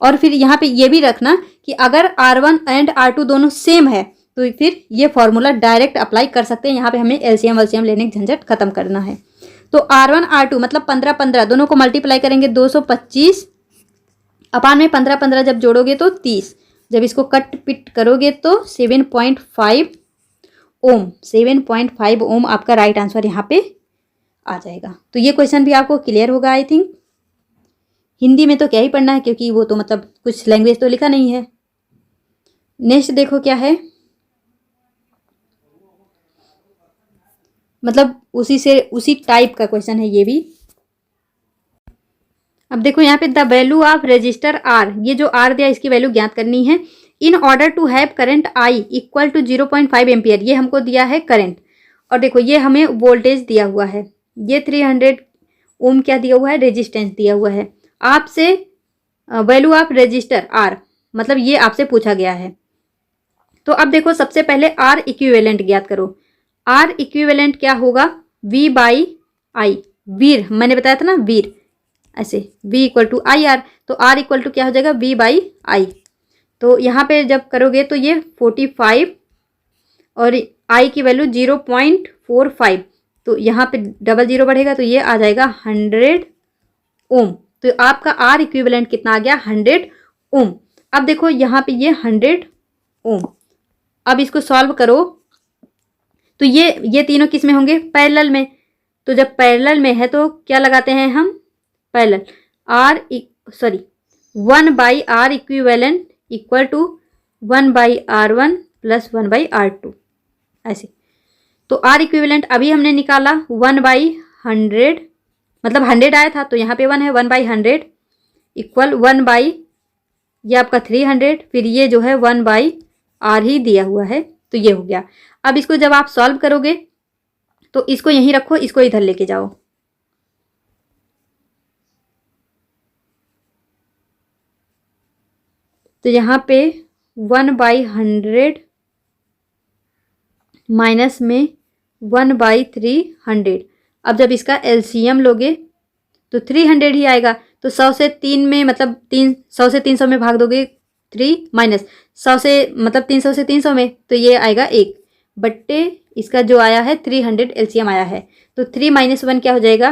और फिर यहाँ पे ये भी रखना कि अगर r1 एंड r2 दोनों सेम है तो फिर ये फॉर्मूला डायरेक्ट अप्लाई कर सकते हैं। यहाँ पे हमें एलसीएम वलसीएम लेने की झंझट खत्म करना है। तो r1 r2 मतलब 15-15 दोनों को मल्टीप्लाई करेंगे 225 अपान में 15-15 जब जोड़ोगे तो 30, जब इसको कट पिट करोगे तो 7.5 ओम, 7.5 ओम आपका राइट आंसर यहाँ पे आ जाएगा। तो ये क्वेश्चन भी आपको क्लियर होगा आई थिंक। हिंदी में तो क्या ही पढ़ना है क्योंकि वो तो मतलब कुछ लैंग्वेज तो लिखा नहीं है। नेक्स्ट देखो क्या है, मतलब उसी टाइप का क्वेश्चन है ये भी। अब देखो यहाँ पे the value of resistor R, ये जो आर दिया इसकी वैल्यू ज्ञात करनी है। In order to have current I equal to 0.5 ampere, ये हमको दिया है करंट। और देखो ये हमें वोल्टेज दिया हुआ है, ये 300 ओम क्या दिया हुआ है, रेजिस्टेंस दिया हुआ है। आपसे वैल्यू ऑफ रजिस्टर आर मतलब ये आपसे पूछा गया है। तो अब देखो सबसे पहले आर इक्विवेलेंट ज्ञात करो। आर इक्विवेलेंट क्या होगा, V बाई आई, वीर मैंने बताया था ना वीर, ऐसे V equal to I R, तो R इक्वल टू क्या हो जाएगा V बाई आई। तो यहाँ पे जब करोगे तो ये 45 और I की वैल्यू 0.45, तो यहाँ पे डबल जीरो बढ़ेगा तो ये आ जाएगा 100 ओम। तो आपका R इक्विवेलेंट कितना आ गया, 100 ओम। अब देखो यहाँ पे ये 100 ओम, अब इसको सॉल्व करो तो ये तीनों किस में होंगे, पैरेलल में। तो जब पैरेलल में है तो क्या लगाते हैं हम, parallel 1/r equivalent equal to 1/r1 plus 1/r2 ऐसे। तो r इक्विवेलेंट अभी हमने निकाला 1/100 मतलब 100 आया था तो यहाँ पे 1 है, 1/100 इक्वल 1/, ये आपका 300, फिर ये जो है 1/r ही दिया हुआ है तो ये हो गया। अब इसको जब आप सॉल्व करोगे तो इसको यहीं रखो, इसको इधर लेके जाओ। तो यहाँ पे 1/100 माइनस में 1/300, अब जब इसका एलसीएम लोगे तो 300 ही आएगा। तो 100 से 3 में मतलब 100 से 300 में भाग दोगे 3 माइनस 100 से मतलब 300 से 300 में तो ये आएगा 1 बट्टे इसका जो आया है 300 एलसीएम आया है। तो 3 माइनस 1 क्या हो जाएगा,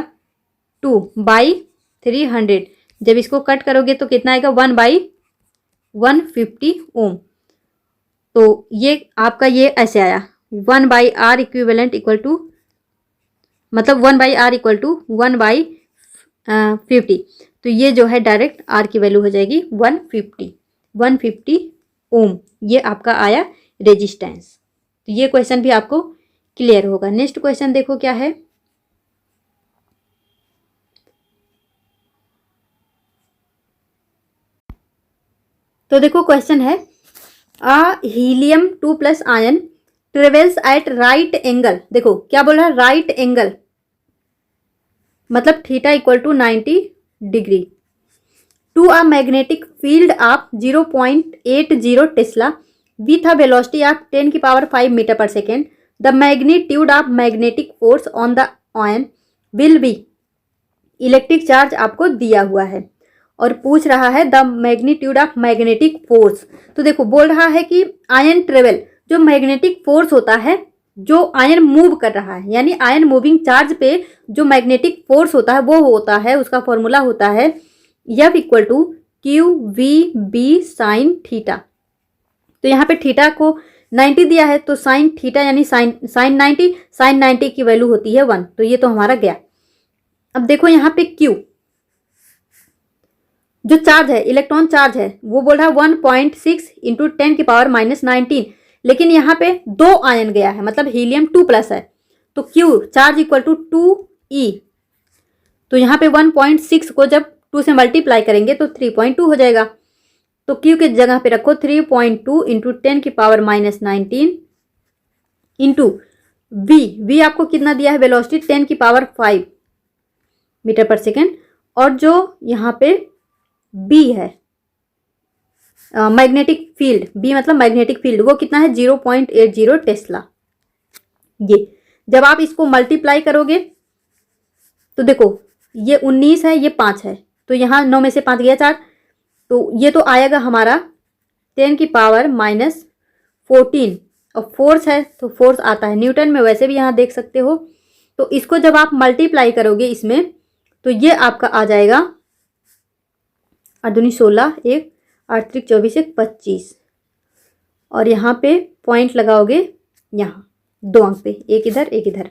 2/300। जब इसको कट करोगे तो कितना आएगा, 1/150 ओम। तो ये आपका ये ऐसे आया 1/r इक्विवेलेंट इक्वल टू मतलब 1/r इक्वल टू 1/50। तो ये जो है डायरेक्ट r की वैल्यू हो जाएगी 150 ओम, ये आपका आया रेजिस्टेंस। तो ये क्वेश्चन भी आपको क्लियर होगा। नेक्स्ट क्वेश्चन देखो क्या है, तो देखो क्वेश्चन है helium 2+ ion travels at right angle. देखो क्या बोल रहा है, राइट एंगल मतलब theta equal to 90 degree to a magnetic field of 0.80 tesla with a velocity of 10⁵ metre per second. The magnitude of magnetic force on the ion will be, electric charge आपको दिया हुआ है और पूछ रहा है the magnitude of magnetic force. तो देखो बोल रहा है कि आयन ट्रेवल, जो मैग्नेटिक फोर्स होता है जो आयन मूव कर रहा है, यानी आयन मूविंग चार्ज पे जो मैग्नेटिक फोर्स होता है वो होता है, उसका फॉर्मूला होता है F equal to QVB sine theta. तो यहाँ पे थीटा को 90 दिया है तो साइन थीटा यानी साइन 90 की वैल्यू होती है 1, तो ये तो हमारा गया। अब देखो यहाँ पे Q जो चार्ज है, इलेक्ट्रॉन चार्ज है, वो बोल रहा है 1.6 इंटू 10⁻⁻19, लेकिन यहाँ पे 2 आयन गया है मतलब हीलियम 2+ है तो Q charge equal to 2E। तो यहाँ पे 1.6 को जब 2 से मल्टीप्लाई करेंगे तो 3.2 हो जाएगा। तो क्यू की जगह पे रखो 3.2 इंटू 10⁻⁻19 इंटू वी आपको कितना दिया है वेलोसिटी 10⁵ मीटर पर सेकेंड, और जो यहाँ पे बी है मैग्नेटिक फील्ड, बी मतलब मैग्नेटिक फील्ड, वो कितना है 0.80 टेस्ला। ये जब आप इसको मल्टीप्लाई करोगे तो देखो ये 19 है, ये 5 है, तो यहाँ 9 में से 5 गया 4, तो ये तो आएगा हमारा 10⁻⁻14, और फोर्स है तो फोर्स आता है न्यूटन में, वैसे भी यहाँ देख सकते हो। तो इसको जब आप मल्टीप्लाई करोगे इसमें तो ये आपका आ जाएगा 8 दूनी 16, 1 8 त्रिक 24, 1 25, और यहाँ पे पॉइंट लगाओगे यहाँ 2 अंक पे, एक इधर एक इधर,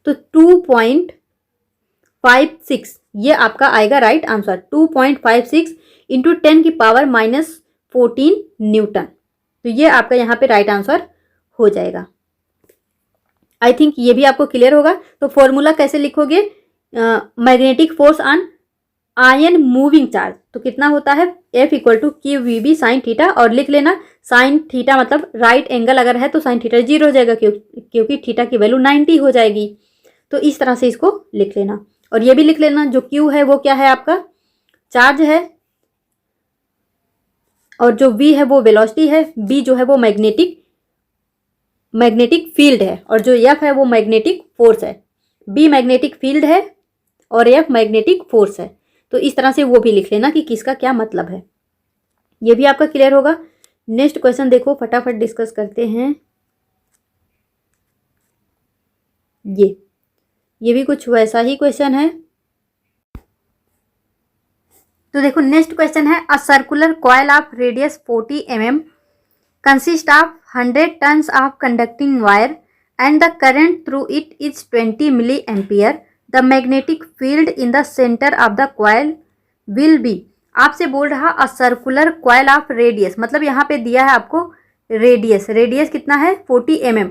तो 2.56 ये आपका आएगा राइट आंसर। 2.56 इंटू 10⁻⁻14 न्यूटन, तो ये आपका यहाँ पे राइट आंसर हो जाएगा। आई थिंक ये भी आपको क्लियर होगा। तो फॉर्मूला कैसे लिखोगे, magnetic force on ion moving charge, तो कितना होता है F = QVB sin थीटा, और लिख लेना sin थीटा मतलब राइट एंगल अगर है तो sin थीटा 0 हो जाएगा, क्योंकि थीटा की वैल्यू 90 हो जाएगी। तो इस तरह से इसको लिख लेना, और ये भी लिख लेना जो Q है वो क्या है आपका चार्ज है, और जो V है वो वेलोसिटी है, B जो है वो मैग्नेटिक फील्ड है, और जो F है वो मैग्नेटिक फोर्स है। B मैग्नेटिक फील्ड है और F मैग्नेटिक फोर्स है। तो इस तरह से वो भी लिख लेना कि किसका क्या मतलब है, ये भी आपका क्लियर होगा। नेक्स्ट क्वेश्चन देखो, फटाफट डिस्कस करते हैं। ये भी कुछ वैसा ही क्वेश्चन है। तो देखो नेक्स्ट क्वेश्चन है, a circular coil of radius 40 mm consist of 100 turns of conducting wire and the current through it is 20 milliampere. The magnetic field in the centre of the coil will be. आपसे बोल रहा a circular coil of radius, मतलब यहाँ पे दिया है आपको radius कितना है 40 mm,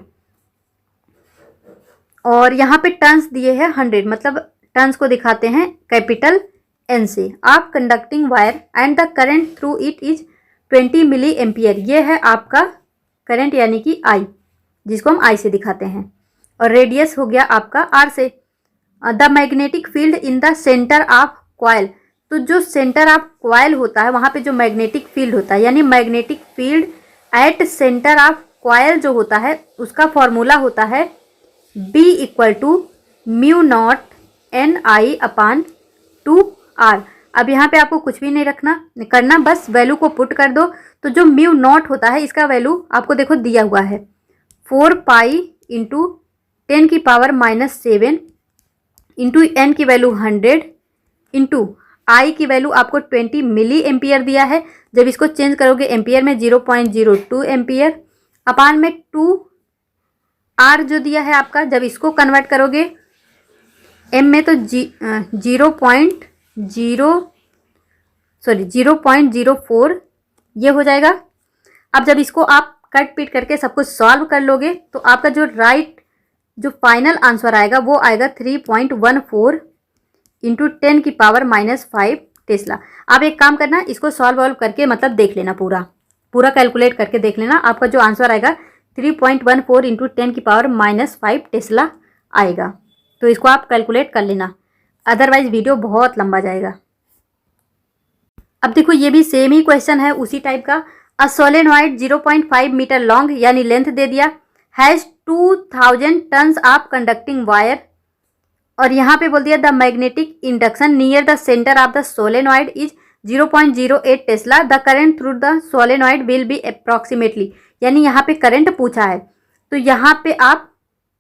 और यहाँ पे टन्स दिए हैं 100, मतलब टन्स को दिखाते हैं कैपिटल N से। आप conducting wire and the current through it is 20 milliampere, ये है आपका करंट यानी कि I, जिसको हम I से दिखाते हैं, और रेडियस हो गया आपका R से। The magnetic field in the centre of coil, तो जो सेंटर ऑफ कॉइल होता है वहाँ पे जो मैग्नेटिक फील्ड होता है, यानी magnetic field at centre of coil जो होता है उसका फॉर्मूला होता है B = μ0 Ni/2R। अब यहाँ पे आपको कुछ भी नहीं करना, बस वैल्यू को पुट कर दो। तो जो μ0 होता है इसका वैल्यू आपको देखो दिया हुआ है 4 पाई इंटू 10⁻⁻7 इंटू n की वैल्यू 100 इंटू I की वैल्यू आपको 20 मिली एम्पियर दिया है। जब इसको चेंज करोगे एम्पियर में 0.02 एम्पियर, अपान में 2R जो दिया है आपका, जब इसको कन्वर्ट करोगे m में तो 0.04 ये हो जाएगा। अब जब इसको आप कट पीट करके सब कुछ सॉल्व कर लोगे तो आपका जो फाइनल आंसर आएगा वो आएगा 3.14 इंटू 10⁻⁻5 टेस्ला। आप एक काम करना, इसको सॉल्व करके मतलब देख लेना, पूरा कैलकुलेट करके देख लेना, आपका जो आंसर आएगा 3.14 इंटू 10⁻⁻5 टेस्ला आएगा। तो इसको आप कैलकुलेट कर लेना, अदरवाइज वीडियो बहुत लंबा जाएगा। अब देखो ये भी सेम ही क्वेश्चन है उसी टाइप का। अ सोलेनॉइड 0.5 मीटर लॉन्ग यानी लेंथ दे दिया, has 2000 turns of conducting wire, और यहाँ पे बोल दिया the magnetic induction near the centre of the solenoid is 0.08 Tesla. The current through the solenoid will be approximately, यानी यहाँ पे करंट पूछा है। तो यहाँ पे आप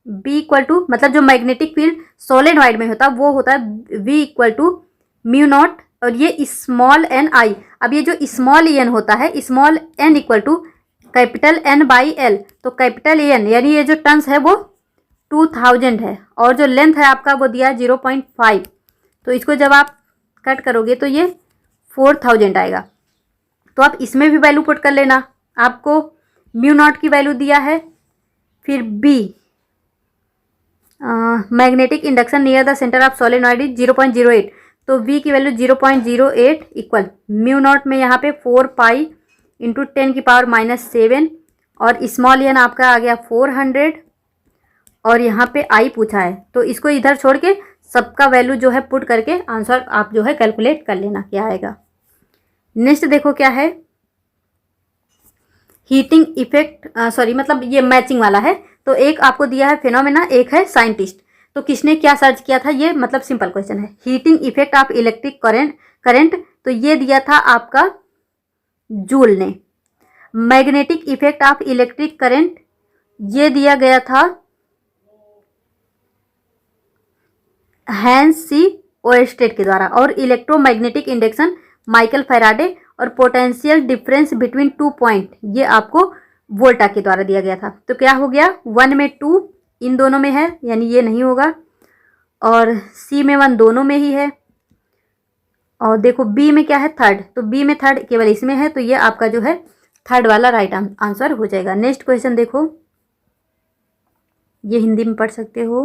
B = मतलब जो मैग्नेटिक फील्ड सोलेनॉइड में होता है वो होता है V = μ0, और ये स्मॉल n I। अब ये जो स्मॉल n होता है, स्मॉल n = कैपिटल N/L, तो कैपिटल N यानी ये जो टन्स है वो 2000 है, और जो लेंथ है आपका वो दिया 0.5, तो इसको जब आप कट करोगे तो ये 4000 आएगा। तो आप इसमें भी वैल्यू पुट कर लेना, आपको μ0 की वैल्यू दिया है, फिर B magnetic induction near the centre of solenoid is 0.08, तो v की वैल्यू 0.08 इक्वल म्यू नॉट में यहाँ पे 4 पाई इंटू 10⁻⁻7 और स्मॉल एन आपका आ गया 400 और यहाँ पे आई पूछा है, तो इसको इधर छोड़ के सबका वैल्यू जो है पुट करके आंसर आप जो है कैलकुलेट कर लेना क्या आएगा। नेक्स्ट देखो क्या है, हीटिंग इफेक्ट, सॉरी मतलब ये मैचिंग वाला है। तो एक आपको दिया है फिनोमेना, एक है साइंटिस्ट। तो किसने क्या सर्च किया था, ये मतलब सिंपल क्वेश्चन है। Heating effect of electric current तो ये दिया था आपका जूल ने। Magnetic effect of electric current ये दिया गया था हैंस सी ओएरस्टेड के द्वारा। और इलेक्ट्रोमैग्नेटिक इंडक्शन माइकल फैराडे। और पोटेंशियल डिफरेंस बिटवीन 2 पॉइंट ये आपको वोल्टा के द्वारा दिया गया था। तो क्या हो गया, 1 में 2 इन दोनों में है, यानी ये नहीं होगा, और सी में 1 दोनों में ही है, और देखो बी में क्या है, थर्ड। तो बी में थर्ड केवल इसमें है, तो ये आपका जो है थर्ड वाला राइट आंसर हो जाएगा। नेक्स्ट क्वेश्चन देखो, ये हिंदी में पढ़ सकते हो।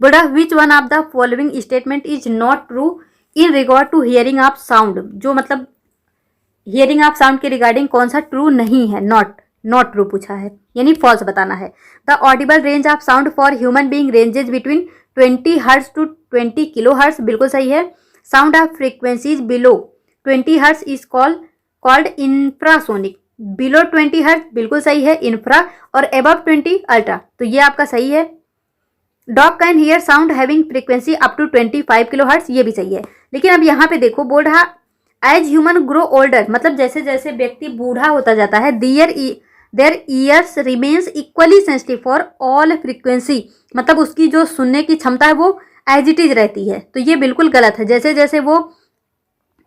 बोला which one of the following statement is not true in regard to hearing of sound. जो मतलब हियरिंग ऑफ साउंड के रिगार्डिंग कौन सा ट्रू नहीं है, नॉट ट्रू पूछा है, यानी फॉल्स बताना है। The audible range of sound for human being ranges between 20 hertz to 20 kilohertz, बिल्कुल सही है। Sound of frequencies below 20 hertz is called infrasonic. Below 20 hertz बिल्कुल सही है, इंफ्रा, और अबव 20 अल्ट्रा, तो ये आपका सही है। Dog can hear sound having frequency up to 25 kilohertz, ये भी सही है। लेकिन अब यहाँ पे देखो बोल रहा एज ह्यूमन ग्रो ओल्डर, मतलब जैसे जैसे व्यक्ति बूढ़ा होता जाता है, their ears remains equally sensitive for all frequency, मतलब उसकी जो सुनने की क्षमता है वो एज इट इज रहती है। तो ये बिल्कुल गलत है। जैसे जैसे वो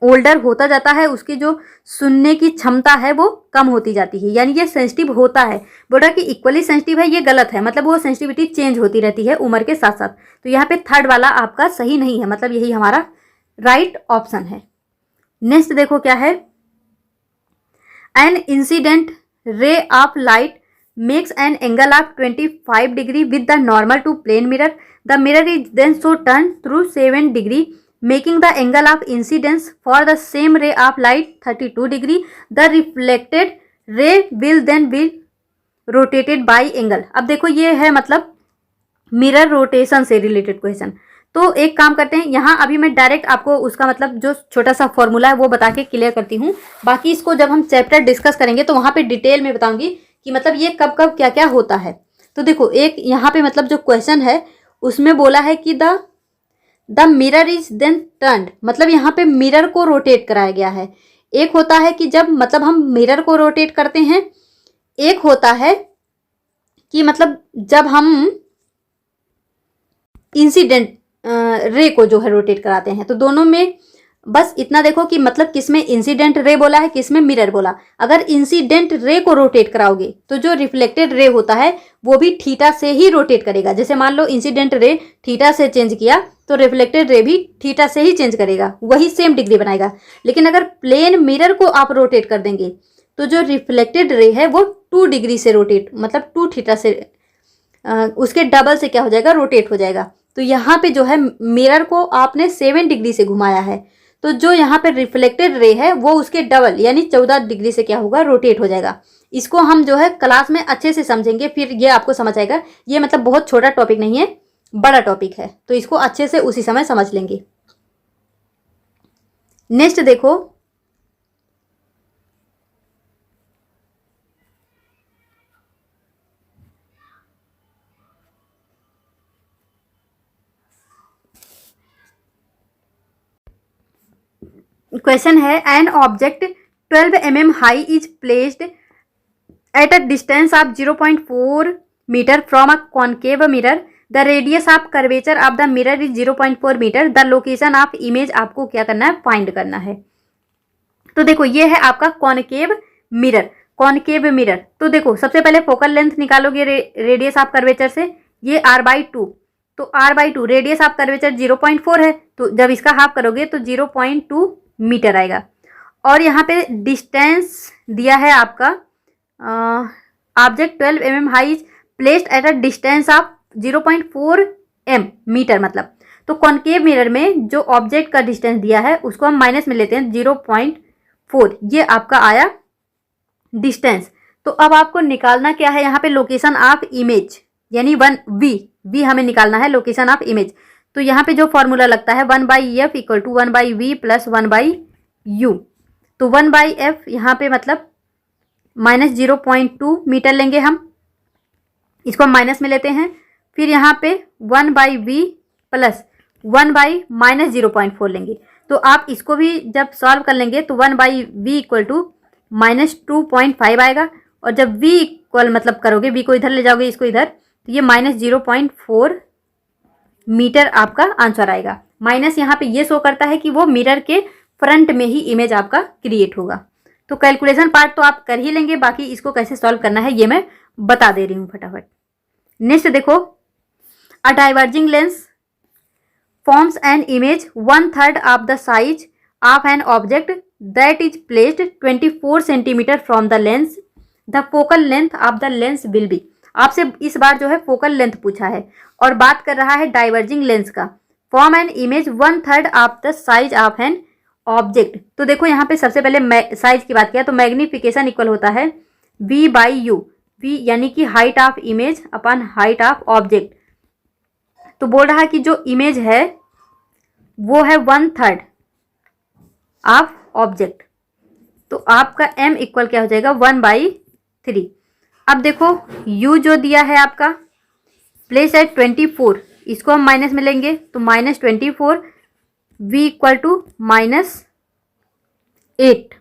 ओल्डर होता जाता है उसकी जो सुनने की क्षमता है वो कम होती जाती है, यानी ये सेंसिटिव होता है। बोला कि इक्वली सेंसिटिव है, ये गलत है, मतलब वो सेंसिटिविटी चेंज होती रहती है उम्र के साथ साथ। तो यहाँ पे थर्ड वाला आपका सही नहीं है, मतलब यही हमारा राइट ऑप्शन है। नेक्स्ट देखो क्या है, an incident ray of light makes an angle of 25 degree with the normal to plane mirror. The mirror is then so turn through 7 degree making the angle of incidence for the same ray of light 32 degree. The reflected ray will then be rotated by angle. अब देखो ये है मतलब mirror rotation से related question. तो एक काम करते हैं, यहाँ अभी मैं डायरेक्ट आपको उसका मतलब जो छोटा सा फॉर्मूला है वो बता के क्लियर करती हूँ। बाकी इसको जब हम चैप्टर डिस्कस करेंगे तो वहाँ पे डिटेल में बताऊंगी कि मतलब ये कब कब क्या क्या होता है। तो देखो एक यहाँ पे मतलब जो क्वेश्चन है उसमें बोला है कि the mirror is then turned, मतलब यहाँ पे मिरर को रोटेट कराया गया है। एक होता है कि जब मतलब हम मिरर को रोटेट करते हैं, एक होता है कि मतलब जब हम इंसिडेंट रे को जो है रोटेट कराते हैं। तो दोनों में बस इतना देखो कि मतलब किसमें इंसिडेंट रे बोला है, किसमें मिरर बोला। अगर इंसिडेंट रे को रोटेट कराओगे तो जो रिफ्लेक्टेड रे होता है वो भी थीटा से ही रोटेट करेगा। जैसे मान लो इंसिडेंट रे थीटा से चेंज किया तो रिफ्लेक्टेड रे भी थीटा से ही चेंज करेगा, वही सेम डिग्री बनाएगा। लेकिन अगर प्लेन मिरर को आप रोटेट कर देंगे तो जो रिफ्लेक्टेड रे है वो 2 डिग्री से रोटेट, मतलब 2 थीटा से उसके डबल से क्या हो जाएगा, रोटेट हो जाएगा। तो यहाँ पे जो है मिरर को आपने 7 डिग्री से घुमाया है, तो जो यहाँ पे रिफ्लेक्टेड रे है वो उसके डबल यानी 14 डिग्री से क्या होगा, रोटेट हो जाएगा। इसको हम जो है क्लास में अच्छे से समझेंगे, फिर ये आपको समझ आएगा। ये मतलब बहुत छोटा टॉपिक नहीं है, बड़ा टॉपिक है, तो इसको अच्छे से उसी समय समझ लेंगे। नेक्स्ट देखो, क्वेश्चन है an object 12 mm high is placed at a distance of 0.4 metre from a concave mirror. The radius of curvature of the mirror is 0.4 metre. The location of image आपको क्या करना है, फाइंड करना है। तो देखो ये है आपका कॉनकेव मिरर। कॉनकेव मिरर तो देखो सबसे पहले फोकल लेंथ निकालोगे रेडियस ऑफ कर्वेचर से, ये r/2। तो r/2 रेडियस ऑफ कर्वेचर 0.4 है, तो जब इसका हाफ करोगे तो 0.2 मीटर आएगा। और यहाँ पे डिस्टेंस दिया है आपका object 12 mm high is placed at a distance of 0.4 metre मतलब। तो कॉनकेव मिरर में जो ऑब्जेक्ट का डिस्टेंस दिया है उसको हम माइनस में लेते हैं 0.4, ये आपका आया डिस्टेंस। तो अब आपको निकालना क्या है, यहाँ पे लोकेशन ऑफ इमेज यानी 1v हमें निकालना है, लोकेशन ऑफ इमेज। तो यहाँ पे जो फॉर्मूला लगता है 1/f equal to 1/v plus 1/u। तो 1/f यहाँ पे मतलब -0.2 मीटर लेंगे हम, इसको हम माइनस में लेते हैं। फिर यहाँ पे 1/v प्लस 1/-0.4 लेंगे। तो आप इसको भी जब सॉल्व कर लेंगे तो 1/v इक्वल टू -2.5 आएगा, और जब v इक्वल मतलब करोगे, v को इधर ले जाओगे, इसको इधर, तो ये -0.4 मीटर आपका आंसर आएगा। माइनस यहाँ पे ये शो करता है कि वो मिरर के फ्रंट में ही इमेज आपका क्रिएट होगा। तो कैलकुलेशन पार्ट तो आप कर ही लेंगे, बाकी इसको कैसे सॉल्व करना है ये मैं बता दे रही हूँ फटाफट। नेक्स्ट देखो, अ diverging lens forms an image 1/3 of the size of an object that is placed 24 centimeter from the lens. The focal length of the lens will be. आपसे इस बार जो है फोकल लेंथ पूछा है और बात कर रहा है डाइवर्जिंग लेंस का। Form an image 1/3 of the size of an object. तो देखो यहाँ पे सबसे पहले साइज की बात किया तो मैग्निफिकेशन इक्वल होता है v/u, v यानी कि height of image upon height of object. तो बोल रहा है कि जो इमेज है वो है 1/3 ऑफ ऑब्जेक्ट, तो आपका m इक्वल क्या हो जाएगा 1/3। अब देखो u जो दिया है आपका प्लेस है 24, इसको हम माइनस में लेंगे तो -24, v इक्वल टू -8।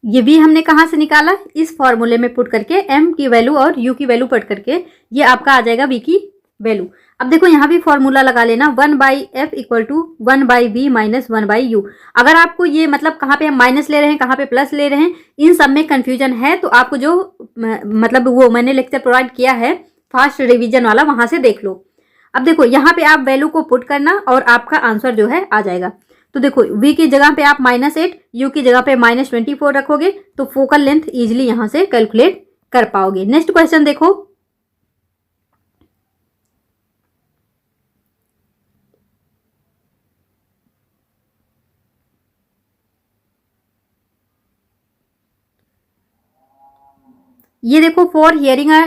ये v हमने कहाँ से निकाला, इस फॉर्मूले में पुट करके m की वैल्यू और u की वैल्यू पुट करके ये आपका आ जाएगा v की वैल्यू। अब देखो यहाँ भी फॉर्मूला लगा लेना 1/f equal to 1/v minus 1/u। अगर आपको ये मतलब कहाँ पे हम माइनस ले रहे हैं, कहाँ पे प्लस ले रहे हैं, इन सब में कन्फ्यूजन है तो आपको जो मतलब वो मैंने लेक्चर प्रोवाइड किया है फास्ट रिविजन वाला, वहाँ से देख लो। अब देखो यहाँ पे आप वैल्यू को पुट करना और आपका आंसर जो है आ जाएगा। तो देखो v की जगह पे आप -8, u की जगह पे -24 रखोगे तो फोकल लेंथ इजीली यहाँ से कैलकुलेट कर पाओगे। नेक्स्ट क्वेश्चन देखो, ये देखो, for hearing a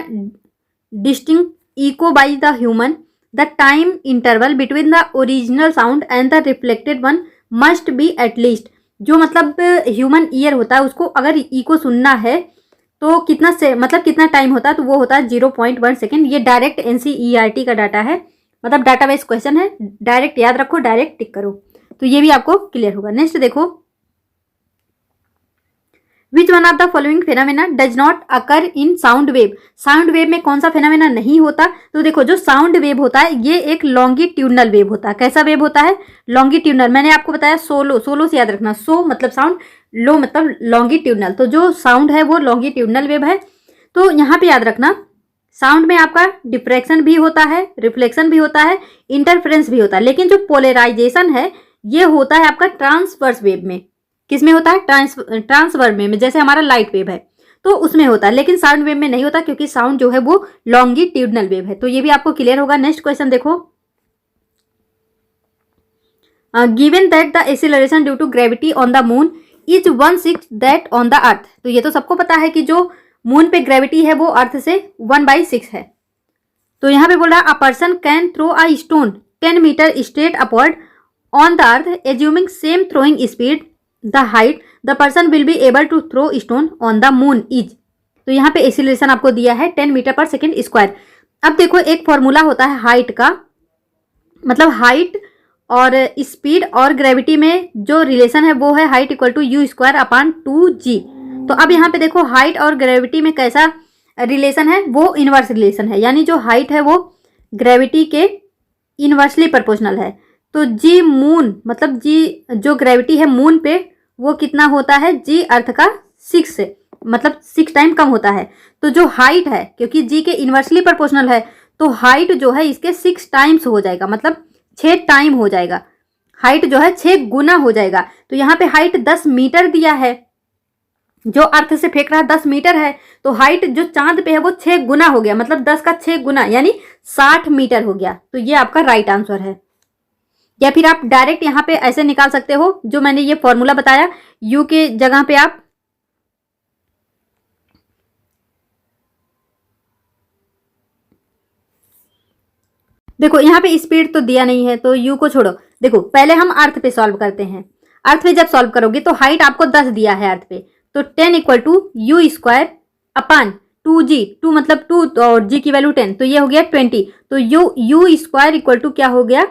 distinct echo by the human the time interval between the original sound and the reflected one must be at least. जो मतलब ह्यूमन ईयर होता है उसको अगर इको सुनना है तो कितना से मतलब कितना टाइम होता है, तो वो होता है 0.1 सेकेंड। ये डायरेक्ट NCERT का डाटा है, मतलब डाटा बेस्ड क्वेश्चन है, डायरेक्ट याद रखो, डायरेक्ट टिक करो, तो ये भी आपको क्लियर होगा। नेक्स्ट देखो, विच one of the following phenomena does not occur in sound wave. Sound wave में कौन सा फेनामेना नहीं होता, तो देखो जो साउंड वेव होता है ये एक लॉन्गिट्यूडनल वेव होता है। कैसा वेव होता है, लॉन्गिट्यूडनल। मैंने आपको बताया सोलो से याद रखना, सो मतलब साउंड, लो मतलब लॉन्गिट्यूडनल। तो जो साउंड है वो लॉन्गिट्यूडनल वेव है। तो यहाँ पे याद रखना साउंड में आपका डिफ्रैक्शन भी होता है, रिफ्लेक्शन भी होता है, इंटरफेरेंस भी होता है, लेकिन जो पोलराइजेशन है ये होता है आपका ट्रांसवर्स वेव में। किस में होता है, ट्रांसवर्स में, जैसे हमारा लाइट वेव है तो उसमें होता है, लेकिन साउंड वेव में नहीं होता क्योंकि साउंड जो है वो लॉन्गिट्यूडनल वेव है। तो ये भी आपको क्लियर होगा। नेक्स्ट क्वेश्चन देखो, given that the acceleration due to gravity on the moon is 1/6 that on the earth. तो ये तो सबको पता है कि जो मून पे ग्रेविटी है वो अर्थ से 1/6 है। तो यहाँ पे बोल रहा है a person can throw a stone 10 metre straight upward on the earth assuming same throwing speed the height the person will be able to throw stone on the moon is. तो यहाँ पे एक्सीलरेशन आपको दिया है 10 metre per second square. अब देखो एक formula होता है हाइट का, मतलब हाइट और स्पीड और ग्रेविटी में जो रिलेशन है वो है height equal to u square upon 2g। तो अब यहाँ पे देखो हाइट और ग्रेविटी में कैसा रिलेशन है, वो इनवर्स रिलेशन है, यानी जो हाइट है वो ग्रेविटी के इनवर्सली प्रोपोर्शनल है। तो g मून मतलब g जो ग्रेविटी है मून पे वो कितना होता है, g अर्थ का 6 से मतलब 6 टाइम कम होता है। तो जो हाइट है क्योंकि g के इनवर्सली प्रोपोर्शनल है तो हाइट जो है इसके 6 टाइम्स हो जाएगा, मतलब 6 टाइम हो जाएगा, हाइट जो है 6 गुना हो जाएगा। तो यहाँ पे हाइट 10 मीटर दिया है जो अर्थ से फेंक रहा है 10 मीटर है, तो हाइट जो चांद पे है वो 6 गुना हो गया, मतलब 10 का 6 गुना यानी 60 मीटर हो गया। तो ये आपका राइट आंसर है। या फिर आप डायरेक्ट यहाँ पे ऐसे निकाल सकते हो, जो मैंने ये फॉर्मूला बताया, यू के जगह पे आप देखो यहाँ पे स्पीड तो दिया नहीं है, तो यू को छोड़ो। देखो पहले हम अर्थ पे सॉल्व करते हैं। अर्थ पे जब सॉल्व करोगे तो हाइट आपको 10 दिया है अर्थ पे, तो 10 equal to U square upon 2g, 2 मतलब 2 और g की वैल्यू 10, तो ये हो गया 20। तो यू स्क्वायर इक्वल टू क्या हो गया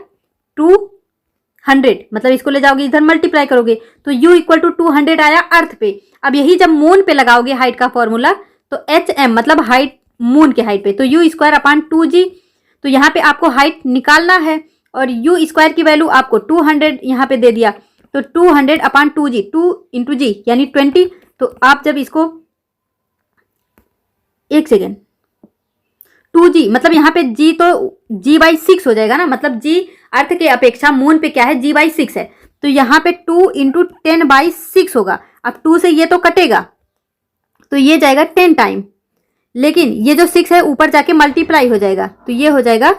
200, मतलब इसको ले जाओगे इधर मल्टीप्लाई करोगे तो u इक्वल टू 200 आया अर्थ पे। अब यही जब मून पे लगाओगे हाइट का फॉर्मूला, तो hm मतलब हाइट मून के हाइट पे, तो यू स्क्वायर अपान 2g। तो यहाँ पे आपको हाइट निकालना है और यू स्क्वायर की वैल्यू आपको 200 यहाँ पे दे दिया, तो 200 अपान 2g, 2 इंटू जी यानी 20। तो आप जब इसको एक सेकेंड 2g मतलब यहाँ पे g तो g/6 हो जाएगा ना, मतलब g अर्थ के अपेक्षा मून पे क्या है g/6 है, तो यहाँ पे 2 इंटू 10/6 होगा। अब 2 से ये तो कटेगा, तो ये जाएगा 10 टाइम, लेकिन ये जो 6 है ऊपर जाके मल्टीप्लाई हो जाएगा, तो ये हो जाएगा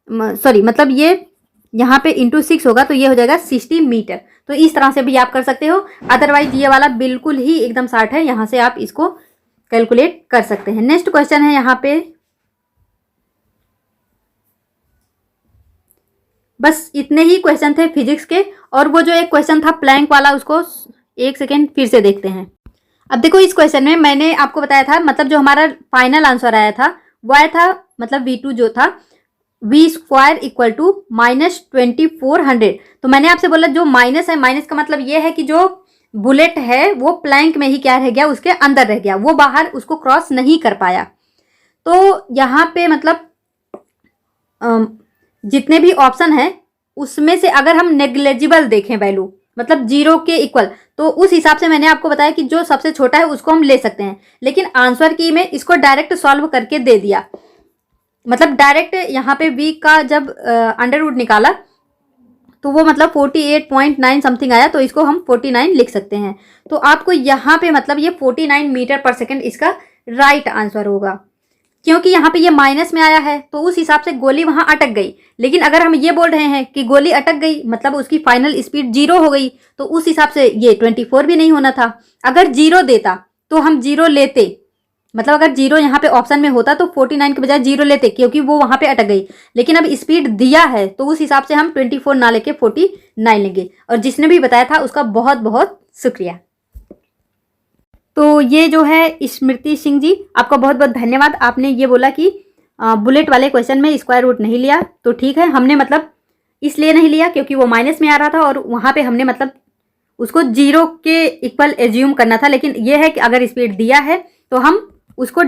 सॉरी मतलब ये यहाँ पे इंटू 6 होगा, तो ये हो जाएगा 60 मीटर। तो इस तरह से भी आप कर सकते हो, अदरवाइज ये वाला बिल्कुल ही एकदम शार्ट है, यहाँ से आप इसको कैलकुलेट कर सकते हैं। नेक्स्ट क्वेश्चन है यहाँ पे, बस इतने ही क्वेश्चन थे फिजिक्स के, और वो जो एक क्वेश्चन था प्लैंक वाला उसको एक सेकेंड फिर से देखते हैं। अब देखो इस क्वेश्चन में मैंने आपको बताया था, मतलब जो हमारा फाइनल आंसर आया था वो आया था, मतलब V2 जो था v स्क्वायर इक्वल टू -2400। तो मैंने आपसे बोला जो माइनस है, माइनस का मतलब ये है कि जो बुलेट है वो प्लैंक में ही क्या रह गया, उसके अंदर रह गया, वो बाहर उसको क्रॉस नहीं कर पाया। तो यहाँ पे मतलब जितने भी ऑप्शन है उसमें से अगर हम नेग्लेजिबल देखें वैल्यू, मतलब 0 के इक्वल, तो उस हिसाब से मैंने आपको बताया कि जो सबसे छोटा है उसको हम ले सकते हैं। लेकिन आंसर की में इसको डायरेक्ट सॉल्व करके दे दिया, मतलब डायरेक्ट यहाँ पे v का जब अंडर रूट निकाला तो वो मतलब 48.9 समथिंग आया, तो इसको हम 49 लिख सकते हैं। तो आपको यहाँ पे मतलब ये 49 मीटर पर सेकेंड इसका राइट आंसर होगा, क्योंकि यहाँ पे ये माइनस में आया है, तो उस हिसाब से गोली वहाँ अटक गई। लेकिन अगर हम ये बोल रहे हैं कि गोली अटक गई मतलब उसकी फाइनल स्पीड 0 हो गई, तो उस हिसाब से ये 24 भी नहीं होना था। अगर 0 देता तो हम 0 लेते, मतलब अगर 0 यहाँ पे ऑप्शन में होता तो 49 के बजाय 0 लेते, क्योंकि वो वहाँ पे अटक गई। लेकिन अब स्पीड दिया है तो उस हिसाब से हम 24 ना लेके 49 लेंगे। और जिसने भी बताया था उसका बहुत बहुत शुक्रिया। तो ये जो है स्मृति सिंह जी, आपका बहुत बहुत धन्यवाद। आपने ये बोला कि बुलेट वाले क्वेश्चन में स्क्वायर रूट नहीं लिया, तो ठीक है, हमने मतलब इसलिए नहीं लिया क्योंकि वो माइनस में आ रहा था और वहाँ पे हमने मतलब उसको 0 के इक्वल एज्यूम करना था। लेकिन ये है कि अगर स्पीड दिया है तो हम उसको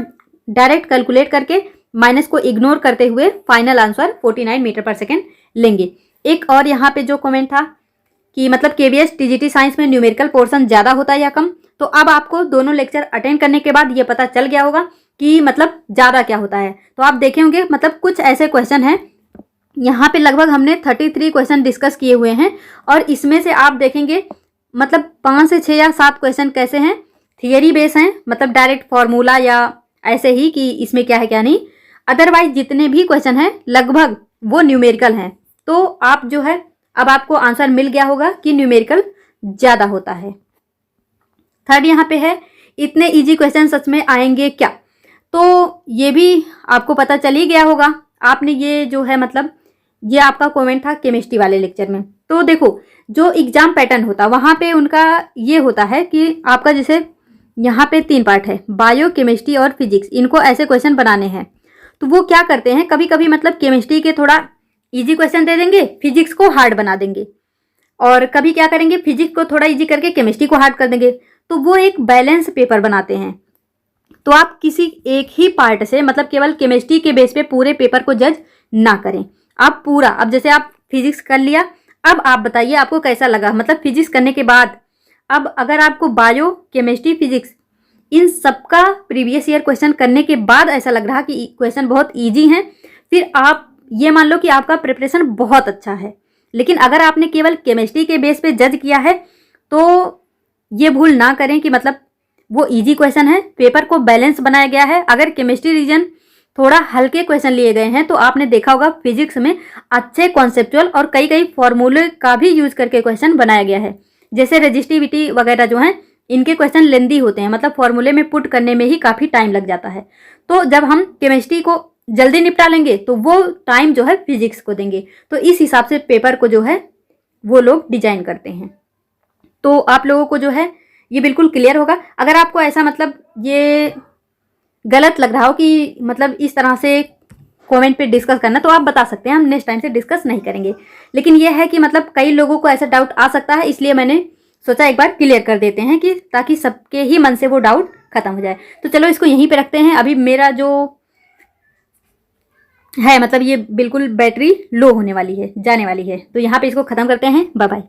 डायरेक्ट कैलकुलेट करके माइनस को इग्नोर करते हुए final answer 49 metre per second लेंगे। एक और यहाँ पे जो कमेंट था कि मतलब केवीएस टीजीटी साइंस में न्यूमेरिकल पोर्शन ज़्यादा होता है या कम, तो अब आपको दोनों लेक्चर अटेंड करने के बाद ये पता चल गया होगा कि मतलब ज़्यादा क्या होता है। तो आप देखे होंगे मतलब कुछ ऐसे क्वेश्चन हैं, यहाँ पे लगभग हमने 33 क्वेश्चन डिस्कस किए हुए हैं, और इसमें से आप देखेंगे मतलब 5 से 6 या 7 क्वेश्चन कैसे हैं, थियरी बेस हैं, मतलब डायरेक्ट फॉर्मूला या ऐसे ही कि इसमें क्या है क्या नहीं। अदरवाइज जितने भी क्वेश्चन हैं लगभग वो न्यूमेरिकल हैं। तो आप जो है अब आपको आंसर मिल गया होगा कि न्यूमेरिकल ज़्यादा होता है। थर्ड यहाँ पे है, इतने इजी क्वेश्चन सच में आएंगे क्या? तो ये भी आपको पता चल ही गया होगा। आपने ये जो है मतलब ये आपका कमेंट था केमिस्ट्री वाले लेक्चर में। तो देखो जो एग्जाम पैटर्न होता वहाँ पे उनका ये होता है कि आपका जैसे यहाँ पे 3 पार्ट है, बायो, केमिस्ट्री और फिजिक्स, इनको ऐसे क्वेश्चन बनाने हैं। तो वो क्या करते हैं, कभी कभी मतलब केमिस्ट्री के थोड़ा इजी क्वेश्चन दे देंगे, फिजिक्स को हार्ड बना देंगे, और कभी क्या करेंगे फिजिक्स को थोड़ा इजी करके केमिस्ट्री को हार्ड कर देंगे। तो वो एक बैलेंस पेपर बनाते हैं। तो आप किसी एक ही पार्ट से मतलब केवल केमिस्ट्री के बेस पे पूरे पेपर को जज ना करें, आप पूरा, अब जैसे आप फिजिक्स कर लिया, अब आप बताइए आपको कैसा लगा, मतलब फिजिक्स करने के बाद अब अगर आपको बायो, केमिस्ट्री, फिजिक्स इन सबका प्रीवियस ईयर क्वेश्चन करने के बाद ऐसा लग रहा कि क्वेश्चन बहुत ईजी हैं, फिर आप ये मान लो कि आपका प्रिपरेशन बहुत अच्छा है। लेकिन अगर आपने केवल केमिस्ट्री के बेस पे जज किया है तो ये भूल ना करें कि मतलब वो इजी क्वेश्चन है, पेपर को बैलेंस बनाया गया है। अगर केमिस्ट्री रीजन थोड़ा हल्के क्वेश्चन लिए गए हैं तो आपने देखा होगा फिजिक्स में अच्छे कॉन्सेप्चुअल और कई कई फॉर्मूले का भी यूज करके क्वेश्चन बनाया गया है। जैसे रेजिस्टिविटी वगैरह जो हैं इनके क्वेश्चन लेंदी होते हैं, मतलब फॉर्मूले में पुट करने में ही काफ़ी टाइम लग जाता है। तो जब हम केमिस्ट्री को जल्दी निपटा लेंगे तो वो टाइम जो है फिजिक्स को देंगे। तो इस हिसाब से पेपर को जो है वो लोग डिजाइन करते हैं। तो आप लोगों को जो है ये बिल्कुल क्लियर होगा। अगर आपको ऐसा मतलब ये गलत लग रहा हो कि मतलब इस तरह से कमेंट पे डिस्कस करना, तो आप बता सकते हैं, हम नेक्स्ट टाइम से डिस्कस नहीं करेंगे। लेकिन ये है कि मतलब कई लोगों को ऐसा डाउट आ सकता है, इसलिए मैंने सोचा एक बार क्लियर कर देते हैं कि ताकि सबके ही मन से वो डाउट खत्म हो जाए। तो चलो इसको यहीं पे रखते हैं। अभी मेरा जो है मतलब ये बिल्कुल बैटरी लो होने वाली है, जाने वाली है, तो यहाँ पे इसको ख़त्म करते हैं। Bye bye.